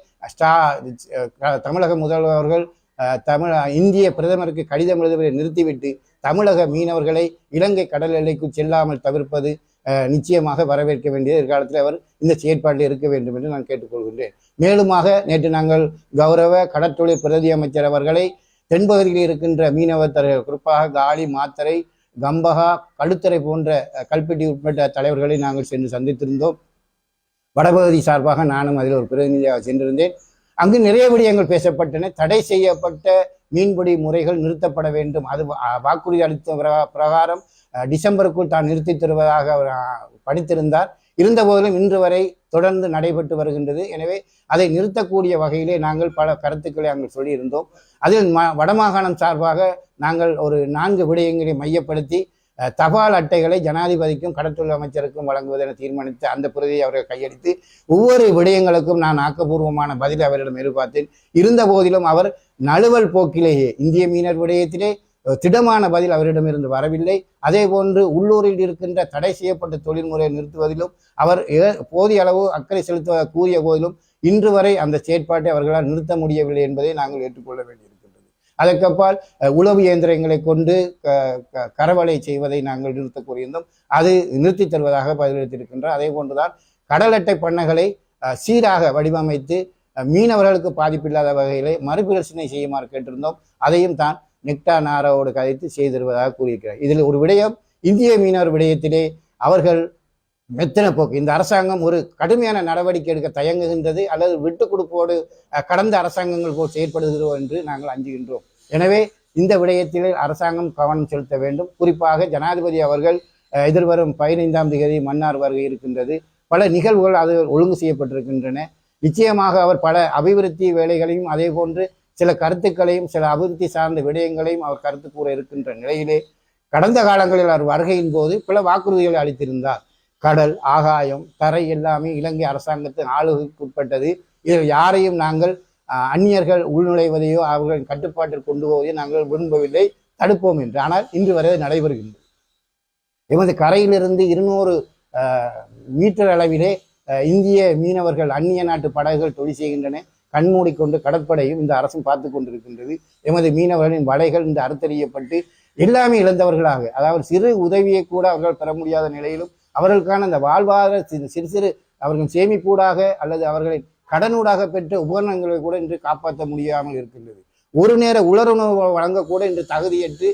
D: தமிழக முதல்வர்கள் இந்திய பிரதமருக்கு கடிதம் எழுதுவதை நிறுத்திவிட்டு தமிழக மீனவர்களை இலங்கை கடல் எல்லைக்குள் செல்லாமல் தவிர்ப்பது நிச்சயமாக வரவேற்க வேண்டியது. எதிர்காலத்தில் அவர் இந்த செயற்பாட்டில் இருக்க வேண்டும் என்று நான் கேட்டுக்கொள்கின்றேன். மேலுமாக நேற்று நாங்கள் கௌரவ கடற்தொழில் பிரதி அமைச்சர் அவர்களை தென்பகுதியில் இருக்கின்ற மீனவர்கள், குறிப்பாக காலி, மாத்தரை, கம்பகா, கழுத்தரை போன்ற கல்பெட்டி உட்பட்ட தலைவர்களை நாங்கள் சென்று சந்தித்திருந்தோம். வடபகுதி சார்பாக நானும் அதில் ஒரு பிரதிநிதியாக சென்றிருந்தேன். அங்கு நிறைய விடயங்கள் பேசப்பட்டன. தடை செய்யப்பட்ட மீன்பிடி முறைகள் நிறுத்தப்பட வேண்டும், அது வாக்குறுதி அளித்த பிரகாரம் டிசம்பருக்குள் தான் நிறுத்தி தருவதாக அவர் படித்திருந்தார். இருந்த போதிலும் இன்று வரை தொடர்ந்து நடைபெற்று வருகின்றது. எனவே அதை நிறுத்தக்கூடிய வகையிலே நாங்கள் பல கருத்துக்களை அங்கு சொல்லியிருந்தோம். அதில் வடமாகாணம் சார்பாக நாங்கள் ஒரு 4 விடயங்களை மையப்படுத்தி தபால் அட்டைகளை ஜனாதிபதிக்கும் கடற்தொழில் அமைச்சருக்கும் வழங்குவதென தீர்மானித்து அந்த பிரதியை அவர்கள் கையளித்து ஒவ்வொரு விடயங்களுக்கும் நான் ஆக்கப்பூர்வமான பதிலை அவரிடம் எதிர்பார்த்தேன். இருந்த போதிலும் அவர் நழுவல் போக்கிலேயே இந்திய மீனர் விடயத்திலே திடமான பதில் அவரிடமிருந்து வரவில்லை. அதே போன்று உள்ளூரில் இருக்கின்ற தடை செய்யப்பட்ட தொழில்முறையை நிறுத்துவதிலும் அவர் போதிய அளவு அக்கறை செலுத்த கூறிய போதிலும் இன்று வரை அந்த செயற்பாட்டை அவர்களால் நிறுத்த முடியவில்லை என்பதை நாங்கள் ஏற்றுக்கொள்ள வேண்டியிருக்கின்றது. அதற்கப்பால் உளவு இயந்திரங்களை கொண்டு கரவலை செய்வதை நாங்கள் நிறுத்த கூறியிருந்தோம். அது நிறுத்தி தருவதாக பதிலளித்திருக்கின்றார். அதே போன்றுதான் கடல் அட்டை பண்ணைகளை சீராக வடிவமைத்து மீனவர்களுக்கு பாதிப்பில்லாத வகையிலே மறுபரிசீலனை செய்யுமாறு கேட்டிருந்தோம். அதையும் தான் நெக்டா நாராவோடு கதைத்து செய்திருவதாக கூறியிருக்கிறார். இதில் ஒரு விடயம், இந்திய மீனவர் விடயத்திலே அவர்கள் மெத்தன போக்கு, இந்த அரசாங்கம் ஒரு கடுமையான நடவடிக்கை எடுக்க தயங்குகின்றது அல்லது விட்டு கொடுப்போடு கடந்த அரசாங்கங்கள் போல் செயற்படுகிறோம் என்று நாங்கள் அஞ்சுகின்றோம். எனவே இந்த விடயத்தில் அரசாங்கம் கவனம் செலுத்த வேண்டும். குறிப்பாக ஜனாதிபதி அவர்கள் எதிர்வரும் 15ஆம் தேதி மன்னார் வருகை இருக்கின்றது. பல நிகழ்வுகள் அது ஒழுங்கு செய்யப்பட்டிருக்கின்றன. நிச்சயமாக அவர் பல அபிவிருத்தி வேலைகளையும் அதே போன்று சில கருத்துக்களையும் சில அபிவிருத்தி சார்ந்த விடயங்களையும் அவர் கருத்து கூற இருக்கின்ற நிலையிலே கடந்த காலங்களில் அவர் வருகையின் போது பல வாக்குறுதிகளை அளித்திருந்தார். கடல், ஆகாயம், தரை எல்லாமே இலங்கை அரசாங்கத்தின் ஆளுகைக்கு உட்பட்டது. இதில் யாரையும் நாங்கள் அந்நியர்கள் உள்நுழைவதையோ அவர்களின் கட்டுப்பாட்டில் கொண்டு போவதையோ நாங்கள் விரும்பவில்லை, தடுப்போம் என்று. ஆனால் இன்று வரை நடைபெறுகின்றது. எமது கரையிலிருந்து 200 மீட்டர் அளவிலே இந்திய மீனவர்கள், அந்நிய நாட்டு படகுகள் தொழில் செய்கின்றன. கண்மூடிக்கொண்டு கடற்படையும் இந்த அரசும் பார்த்து கொண்டிருக்கின்றது. எமது மீனவர்களின் வலைகள் இந்த அறுத்தறியப்பட்டு எல்லாமே இழந்தவர்களாக, அதாவது சிறு உதவியை கூட அவர்கள் பெற முடியாத நிலையிலும் அவர்களுக்கான அந்த வாழ்வாதார சிறு சிறு அவர்கள் சேமிப்பூடாக அல்லது அவர்களை கடனூடாக பெற்ற உபகரணங்களை கூட இன்று காப்பாற்ற முடியாமல் இருக்கின்றது. ஒரு நேர உலருணவு வழங்கக்கூட இன்று தகுதியற்று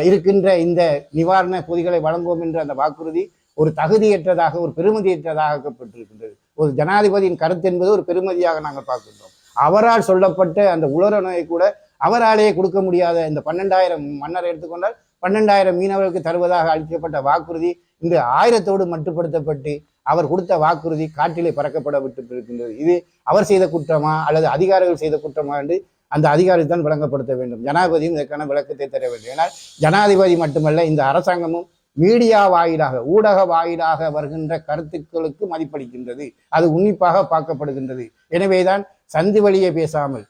D: இருக்கின்ற இந்த நிவாரண பொதிகளை வழங்குவோம் என்ற அந்த வாக்குறுதி ஒரு தகுதியற்றதாக, ஒரு பெருமதியற்றதாக ஆக்கப்பட்டிருக்கின்றது. ஒரு ஜனாதிபதியின் கருத்து என்பது ஒரு பெருமதியாக நாங்கள் பார்க்கின்றோம். அவரால் சொல்லப்பட்ட அந்த உலருணவை கூட அவராலேயே கொடுக்க முடியாத இந்த 12,000 மன்னர் எடுத்துக்கொண்டால் 12,000 மீனவர்களுக்கு தருவதாக அளிக்கப்பட்ட வாக்குறுதி இன்று 1000தோடு மட்டுப்படுத்தப்பட்டு அவர் கொடுத்த வாக்குறுதி காற்றிலே பறக்கப்பட விட்டிருக்கின்றது. இது அவர் செய்த குற்றமா அல்லது அதிகாரிகள் செய்த குற்றமா என்று அந்த அதிகாரி தான் விளங்கப்படுத்த வேண்டும். ஜனாதிபதியும் இதற்கான விளக்கத்தை தர வேண்டும். ஏனால் ஜனாதிபதி மட்டுமல்ல, இந்த அரசாங்கமும் மீடியா வாயிலாக, ஊடக வாயிலாக வருகின்ற கருத்துக்களுக்கு மதிப்பளிக்கின்றது. அது உன்னிப்பாக பார்க்கப்படுகின்றது. எனவேதான் சந்தி வழியே பேசாமல்,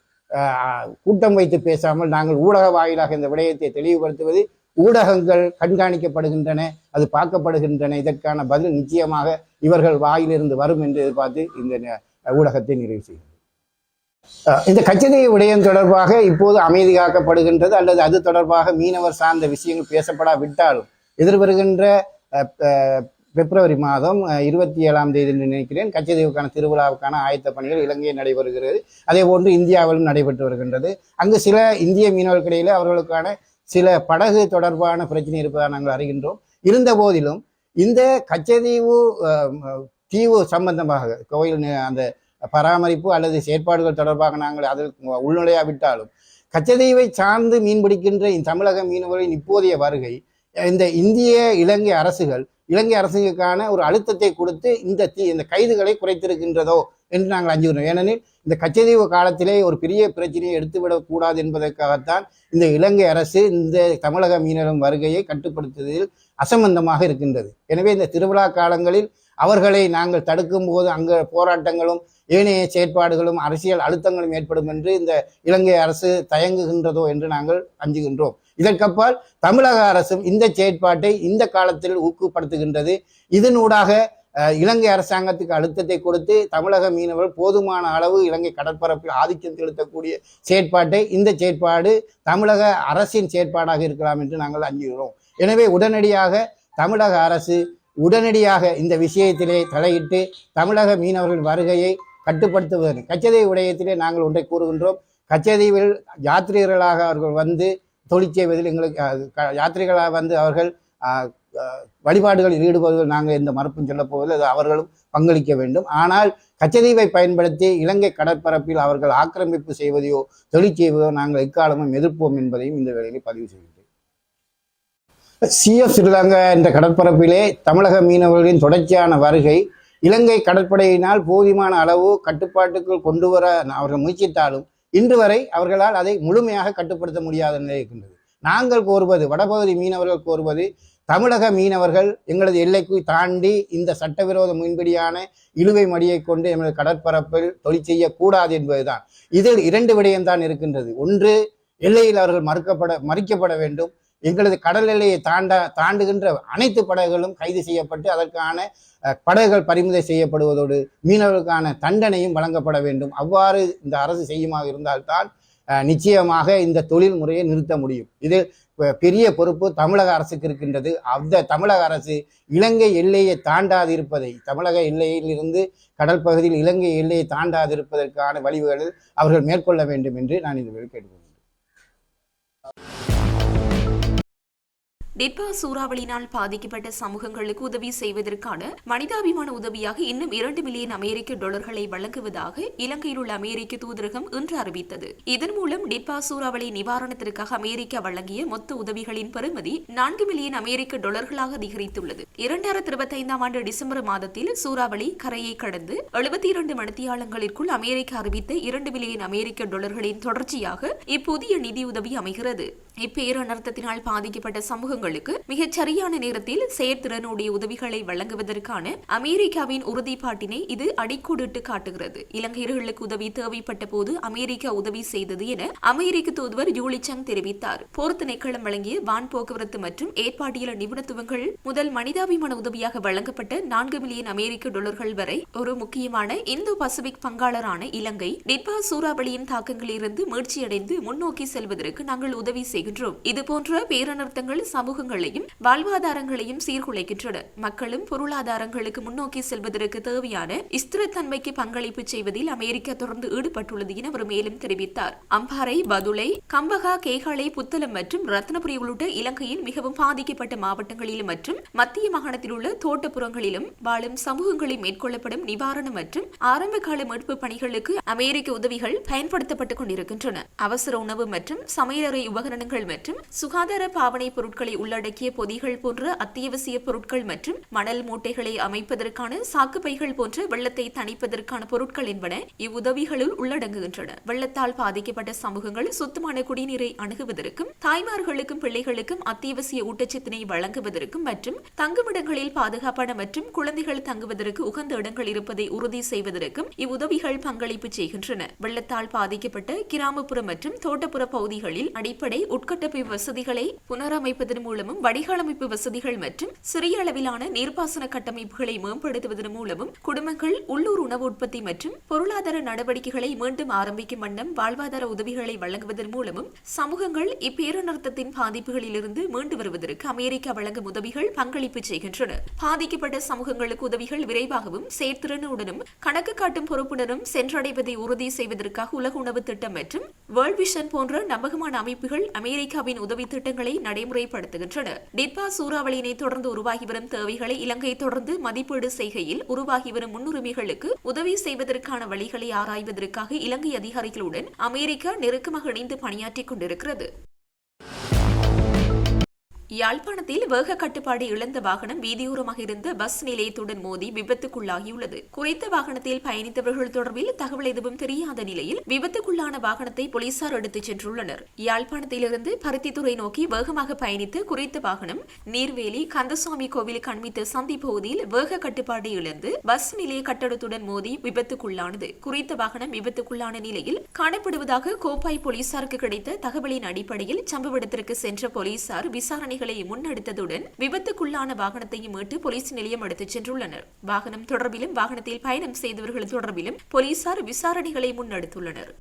D: கூட்டம் வைத்து பேசாமல் நாங்கள் ஊடக வாயிலாக இந்த விடயத்தை தெளிவுபடுத்துவது. ஊடகங்கள் கண்காணிக்கப்படுகின்றன, அது பார்க்கப்படுகின்றன. இதற்கான பதில் நிச்சயமாக இவர்கள் வாயிலிருந்து வரும் என்று எதிர்பார்த்து இந்த ஊடகத்தை நிறைவு செய்கிறது. இந்த கச்சதீவு விடயம் தொடர்பாக இப்போது அமைதி காக்கப்படுகின்றது அல்லது அது தொடர்பாக மீனவர் சார்ந்த விஷயங்கள் பேசப்படாவிட்டாலும் எதிர்வருகின்ற பிப்ரவரி மாதம் 27ஆம் தேதி நினைக்கிறேன் கச்சதீவுக்கான திருவிழாவுக்கான ஆயத்த பணிகள் இலங்கையில் நடைபெறுகிறது. அதே போன்று இந்தியாவிலும் நடைபெற்று வருகின்றது. அங்கு சில இந்திய மீனவர்களிடையிலே அவர்களுக்கான சில படகு தொடர்பான பிரச்சனை இருப்பதாக நாங்கள் அறிகின்றோம். இருந்த போதிலும் இந்த கச்சதீவு தீவு சம்பந்தமாக கோயில் அந்த பராமரிப்பு அல்லது செயற்பாடுகள் தொடர்பாக நாங்கள் அதில் உள்நுழையாவிட்டாலும் கச்சதீவை சார்ந்து மீன்பிடிக்கின்ற இந்த தமிழக மீனவர்களின் இப்போதைய வருகை இந்த இந்திய இலங்கை அரசுகள் இலங்கை அரசுக்கான ஒரு அழுத்தத்தை கொடுத்து இந்த கைதுகளை குறைத்திருக்கின்றதோ என்று நாங்கள் அஞ்சுகிறோம். ஏனெனில் இந்த கச்சதீவு காலத்திலே ஒரு பெரிய பிரச்சனையை எடுத்துவிடக்கூடாது என்பதற்காகத்தான் இந்த இலங்கை அரசு இந்த தமிழக மீனவர்களின் வருகையை கட்டுப்படுத்துவதில் அசம்பந்தமாக இருக்கின்றது. எனவே இந்த திருவிழா காலங்களில் அவர்களை நாங்கள் தடுக்கும் போது அங்கே போராட்டங்களும் ஏனைய செயற்பாடுகளும் அரசியல் அழுத்தங்களும் ஏற்படும் என்று இந்த இலங்கை அரசு தயங்குகின்றதோ என்று நாங்கள் அஞ்சுகின்றோம். இதற்கப்பால் தமிழக அரசும் இந்த செயற்பாட்டை இந்த காலத்தில் ஊக்கப்படுத்துகின்றது. இதனூடாக இலங்கை அரசாங்கத்துக்கு அழுத்தத்தை கொடுத்து தமிழக மீனவர்கள் போதுமான அளவு இலங்கை கடற்பரப்பில் ஆதிக்கம் செலுத்தக்கூடிய செயற்பாட்டை இந்த செயற்பாடு தமிழக அரசின் செயற்பாடாக இருக்கலாம் என்று நாங்கள் அஞ்சுகிறோம். எனவே உடனடியாக தமிழக அரசு இந்த விஷயத்திலே தலையிட்டு தமிழக மீனவர்கள் வருகையை கட்டுப்படுத்துவதற்கு கச்சதீவு விடயத்திலே நாங்கள் ஒன்றை கூறுகின்றோம். கச்சதீவில் யாத்ரீகர்களாக அவர்கள் வந்து தொழில் செய்வதில் எங்களுக்கு யாத்திரைகளாக வந்து அவர்கள் வழிபாடுகளில் ஈடுபடுவதில் நாங்கள் எந்த மறுப்பும் சொல்ல போவதில்லை. அது அவர்களும் பங்களிக்க வேண்டும். ஆனால் கச்சதீவை பயன்படுத்தி இலங்கை கடற்பரப்பில் அவர்கள் ஆக்கிரமிப்பு செய்வதையோ தொழில் செய்வதோ நாங்கள் எக்காலமும் எதிர்ப்போம் என்பதையும் இந்த வேளையில் பதிவு செய்கின்றேன். CF ஸ்ரீலங்கா என்ற கடற்பரப்பிலே தமிழக மீனவர்களின் தொடர்ச்சியான வருகை இலங்கை கடற்படையினால் போதுமான அளவு கட்டுப்பாட்டுக்குள் கொண்டு வர அவர்கள் முயற்சித்தாலும் இன்று வரை அவர்களால் அதை முழுமையாக கட்டுப்படுத்த முடியாத நிலை இருக்கின்றது. நாங்கள் கோருவது, வடபகுதி மீனவர்கள் கோருவது, தமிழக மீனவர்கள் எங்களது எல்லைக்கு தாண்டி இந்த சட்டவிரோத மீன்பிடியான இழுவை மடியை கொண்டு எமது கடற்பரப்பில் தொழில் செய்யக்கூடாது என்பதுதான். இதில் 2 விடயம்தான் இருக்கின்றது. ஒன்று, எல்லையில் அவர்கள் மறிக்கப்பட வேண்டும். எங்களது கடல் எல்லையை தாண்டுகின்ற அனைத்து படகுகளும் கைது செய்யப்பட்டு அதற்கான படகுகள் பறிமுதல் செய்யப்படுவதோடு மீனவர்களுக்கான தண்டனையும் வழங்கப்பட வேண்டும். அவ்வாறு இந்த அரசு செய்யுமாக இருந்தால்தான் நிச்சயமாக இந்த தொழில் முறையை நிறுத்த முடியும். இதில் பெரிய பொறுப்பு தமிழக அரசுக்கு இருக்கின்றது. அந்த தமிழக அரசு இலங்கை எல்லையை தாண்டாது இருப்பதை, தமிழக எல்லையில் இருந்து கடல் பகுதியில் இலங்கை எல்லையை தாண்டாது இருப்பதற்கான வழிவகைகளில் அவர்கள் மேற்கொள்ள வேண்டும் என்று நான் இதுவரை கேட்டுக்கொள்கிறேன்.
A: டிட்பா சூறாவளியினால் பாதிக்கப்பட்ட சமூகங்களுக்கு உதவி செய்வதற்கான மனிதாபிமான உதவியாக இன்னும் 2 மில்லியன் அமெரிக்க டாலர்களை வழங்குவதாக இலங்கையில் உள்ள அமெரிக்க தூதரகம் இன்று அறிவித்தது. இதன் மூலம் டிட்பா சூறாவளி நிவாரணத்திற்காக அமெரிக்கா வழங்கிய மொத்த உதவிகளின் பெறுமதி 4 மில்லியன் அமெரிக்க டாலர்களாக அதிகரித்துள்ளது. 2025ஆம் ஆண்டு டிசம்பர் மாதத்தில் சூறாவளி கரையை கடந்து 72 மணித்தியாலங்களிற்குள் அமெரிக்கா அறிவித்த 2 மில்லியன் அமெரிக்க டாலர்களின் தொடர்ச்சியாக இப்புதிய நிதியுதவி அமைகிறது. இப்பேரனர்த்தத்தினால் பாதிக்கப்பட்ட சமூகங்களுக்கு மிகச் சரியான நேரத்தில் செயற்திறனுடைய உதவிகளை வழங்குவதற்கான அமெரிக்காவின் உறுதிப்பாட்டினை இது அடிக்கோடிட்டு காட்டுகிறது. இலங்கையர்களுக்கு உதவி தேவைப்பட்ட போது அமெரிக்கா உதவி செய்தது என அமெரிக்க தூதுவர் ஜூலி சங் தெரிவித்தார். போர் திணைக்களம் வழங்கிய வான் போக்குவரத்து மற்றும் ஏற்பாட்டியல் நிபுணத்துவங்கள் முதல் மனிதாபிமான உதவியாக வழங்கப்பட்ட 4 மில்லியன் அமெரிக்க டாலர்கள் வரை ஒரு முக்கியமான இந்தோ பசிபிக் பங்காளரான இலங்கை டிட்பா சூறாவளியின் தாக்கங்களிலிருந்து மீட்சியடைந்து முன்னோக்கி செல்வதற்கு நாங்கள் உதவி செய்கிறோம். இதுபோன்ற பேரனர்த்தங்கள் சமூகங்களையும் வாழ்வாதாரங்களையும் சீர்குலைக்கின்றன. மக்களும் பொருளாதாரங்களுக்கு முன்னோக்கி செல்வதற்கு தேவையான ஸ்திரத்தன்மைக்கு பங்களிப்பு செய்வதில் அமெரிக்கா தொடர்ந்து ஈடுபட்டுள்ளது என அவர் மேலும் தெரிவித்தார். அம்பாறை, பதுளை, கம்பகா, கேகாலை, புத்தளம் மற்றும் ரத்னபுரி உள்ளிட்ட இலங்கையின் மிகவும் பாதிக்கப்பட்ட மாவட்டங்களிலும் மற்றும் மத்திய மாகாணத்தில் உள்ள தோட்டப்புறங்களிலும் வாழும் சமூகங்களில் மேற்கொள்ளப்படும் நிவாரணம் மற்றும் ஆரம்பகால மீட்பு பணிகளுக்கு அமெரிக்க உதவிகள் பயன்படுத்தப்பட்டுக் கொண்டிருக்கின்றன. அவசர உணவு மற்றும் சமையலறை உபகரணங்கள் மற்றும் சுகாதார பாவனை பொருட்களை உள்ளடக்கிய பொதிகள் போன்ற அத்தியாவசிய பொருட்கள் மற்றும் மணல் மூட்டைகளை அமைப்பதற்கான சாக்குப்பைகள் போன்ற வெள்ளத்தை தணிப்பதற்கான பொருட்கள் என்பன இவ்வுதவிகளுள் உள்ளடங்குகின்றன. வெள்ளத்தால் பாதிக்கப்பட்ட சமூகங்கள் சுத்தமான குடிநீரை அணுகுவதற்கும் தாய்மார்களுக்கும் பிள்ளைகளுக்கும் அத்தியாவசிய ஊட்டச்சத்தினை வழங்குவதற்கும் மற்றும் தங்குமிடங்களில் பாதுகாப்பான மற்றும் குழந்தைகள் தங்குவதற்கு உகந்த இடங்கள் இருப்பதை உறுதி செய்வதற்கும் இவ்வுதவிகள் பங்களிப்பு செய்கின்றன. வெள்ளத்தால் பாதிக்கப்பட்ட கிராமப்புற மற்றும் தோட்டப்புற பகுதிகளில் அடிப்படை உட்கட்டமைப்பு வசதிகளை புனரமைப்பதன் மூலமும் வடிகாலமைப்பு வசதிகள் மற்றும் சிறிய அளவிலான நீர்ப்பாசன கட்டமைப்புகளை மேம்படுத்துவதன் மூலமும் குடும்பங்கள் உள்ளூர் உணவு உற்பத்தி மற்றும் பொருளாதார நடவடிக்கைகளை மீண்டும் ஆரம்பிக்கும் வண்ணம் வாழ்வாதார உதவிகளை வழங்குவதன் மூலமும் சமூகங்கள் இப்பேரனர்த்தத்தின் பாதிப்புகளிலிருந்து மீண்டு வருவதற்கு அமெரிக்கா வழங்கும் உதவிகள் பங்களிப்பு செய்கின்றன. பாதிக்கப்பட்ட சமூகங்களுக்கு உதவிகள் விரைவாகவும் செயற்திறனுடனும் கணக்கு காட்டும் பொறுப்புடனும் சென்றடைவதை உறுதி செய்வதற்காக உலக உணவு திட்டம் மற்றும் வேர்ல்ட் விஷன் போன்ற நம்பகமான அமைப்புகள் அமெரிக்காவின் உதவி திட்டங்களை நடைமுறைப்படுத்துகின்றன. டிட்பா சூறாவளியினை தொடர்ந்து உருவாகி வரும் தேவைகளை இலங்கை தொடர்ந்து மதிப்பீடு செய்கையில் உருவாகி வரும் முன்னுரிமைகளுக்கு உதவி செய்வதற்கான வழிகளை ஆராய்வதற்காக இலங்கை அதிகாரிகளுடன் அமெரிக்கா நெருக்கமாக இணைந்து பணியாற்றிக் கொண்டிருக்கிறது. யாழ்ப்பாணத்தில் வேக கட்டுப்பாடு இழந்த வாகனம் வீதியோரமாக இருந்த பஸ் நிலையத்துடன் மோதி விபத்துக்குள்ளாகியுள்ளது. குறித்த வாகனத்தில் பயணித்தவர்கள் தொடர்பில் தகவல் எதுவும் தெரியாத நிலையில் விபத்துக்குள்ளான வாகனத்தை போலீசார் எடுத்துச் சென்றுள்ளனர். யாழ்ப்பாணத்திலிருந்து பருத்தித்துறை நோக்கி வேகமாக பயணித்த குறித்த வாகனம் நீர்வேலி கந்தசுவாமி கோவில் கண்மித்த சந்தி பகுதியில் வேக கட்டுப்பாடு இழந்து பஸ் நிலைய கட்டடத்துடன் மோதி விபத்துக்குள்ளானது. குறித்த வாகனம் விபத்துக்குள்ளான நிலையில் காணப்படுவதாக கோப்பாய் போலீசாருக்கு கிடைத்த தகவலின் அடிப்படையில் சம்பவ இடத்திற்கு சென்ற போலீசார் விசாரணை முன்னெடுத்ததுடன் விபத்துக்குள்ளான வாகனத்தையும் மீட்டு போலீஸ் நிலையம் எடுத்துச் சென்றுள்ளனர். வாகனம் தொடர்பிலும் வாகனத்தில் பயணம் செய்தவர்கள் தொடர்பிலும் போலீசார் விசாரணைகளை முன்னெடுத்துள்ளனர்.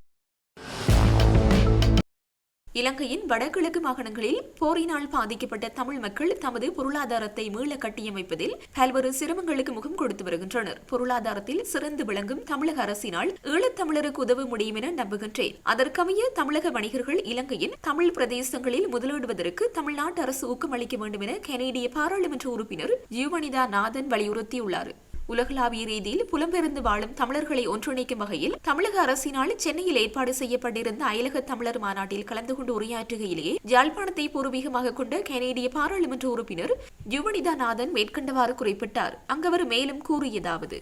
A: இலங்கையின் வடகிழக்கு மாகாணங்களில் போரினால் பாதிக்கப்பட்ட தமிழ் மக்கள் தமது பொருளாதாரத்தை மீள கட்டியமைப்பதில் பல்வேறு சிரமங்களுக்கு முகம் கொடுத்து வருகின்றனர். பொருளாதாரத்தில் சிறந்து விளங்கும் தமிழக அரசினால் ஈழத்தமிழருக்கு உதவ முடியும் என நம்புகின்றேன். அதற்கமைய தமிழக வணிகர்கள் இலங்கையின் தமிழ் பிரதேசங்களில் முதலிடுவதற்கு தமிழ்நாட்டு அரசு ஊக்கமளிக்க வேண்டும் என கனேடிய பாராளுமன்ற உறுப்பினர் ஜீவனிதா நாதன் வலியுறுத்தியுள்ளார். உலகளாவிய ரீதியில் புலம்பெயர்ந்து வாழும் தமிழர்களை ஒன்றிணைக்கும் வகையில் தமிழக அரசினால் சென்னையில் ஏற்பாடு செய்யப்பட்டிருந்த அயலக தமிழர் மாநாட்டில் கலந்து கொண்டு உரையாற்றுகையிலேயே யாழ்ப்பாணத்தை பூர்வீகமாக கொண்ட கனேடிய பாராளுமன்ற உறுப்பினர் ஜுவனிதா நாதன் மேற்கண்டவாறு குறிப்பிட்டார். அங்கவர் மேலும் கூறியதாவது: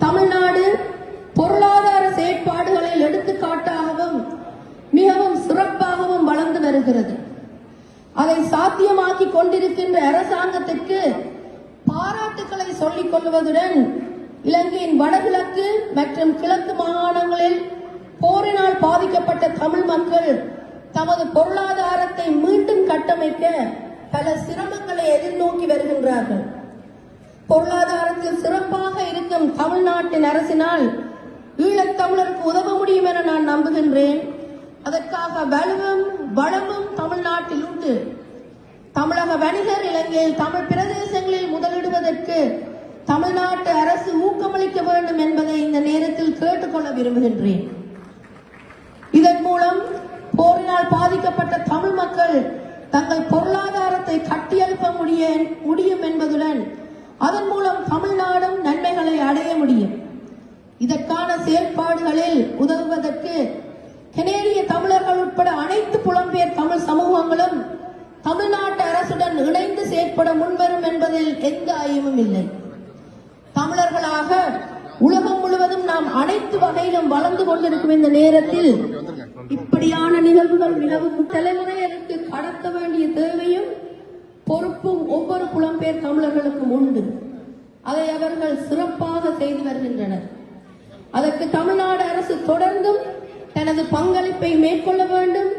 E: தமிழ்நாடு பொருளாதார செயற்பாடுகளில் எடுத்துக்காட்டாகவும் மிகவும் சிறப்பாகவும் வளர்ந்து வருகிறது. அதை சாத்தியமாக்கி கொண்டிருக்கின்ற அரசாங்கத்திற்கு பாராட்டுக்களை சொல்லிக் கொள்வதுடன் இலங்கையின் வடகிழக்கு மற்றும் கிழக்கு மாகாணங்களில் போரினால் பாதிக்கப்பட்ட தமிழ் மக்கள் தமது பொருளாதாரத்தை மீண்டும் கட்டமைக்க பல சிரமங்களை எதிர்நோக்கி வருகின்றார்கள். பொருளாதாரத்தில் சிறப்பாக இருக்கும் தமிழ்நாட்டின் அரசினால் ஈழத்தமிழருக்கு உதவ முடியும் என நான் நம்புகின்றேன். அதற்காக வளமும் தமிழ்நாட்டில் உண்டு. தமிழக வணிகர் இலங்கையில் தமிழ் பிரதேசங்களில் முதலிடுவதற்கு தமிழ்நாட்டு அரசு ஊக்கமளிக்க வேண்டும் என்பதை இந்த நேரத்தில் கேட்டுக்கொள்ள விரும்புகின்றேன். இதன் மூலம் போரினால் பாதிக்கப்பட்ட தமிழ் மக்கள் தங்கள் பொருளாதாரத்தை கட்டியெழுப்ப முடியும் என்பதுடன் அதன் மூலம் தமிழ்நாடும் நன்மைகளை அடைய முடியும். இதற்கான செயல்பாடுகளில் உதவுவதற்கு கனேடிய தமிழர்கள் உட்பட அனைத்து புலம்பெயர் தமிழ் சமூகங்களும் தமிழ்நாட்டு அரசுடன் இணைந்து செயற்பட முன்வரும் என்பதில் எந்த ஐயமும் இல்லை. தமிழர்களாக உலகம் முழுவதும் நாம் அனைத்து வகையிலும் வளர்ந்து கொண்டிருக்கும் இந்த நேரத்தில் இப்படியான நிகழ்வுகள் நிலவும் தலைமுறையருக்கு கடத்த வேண்டிய தேவையும் பொறுப்பும் ஒவ்வொரு புலம்பெயர் தமிழர்களுக்கும் உண்டு. அதை அவர்கள் சிறப்பாக செய்து வருகின்றனர். அதற்கு தமிழ்நாடு அரசு தொடர்ந்தும் தனது பங்களிப்பை மேற்கொள்ள வேண்டும்.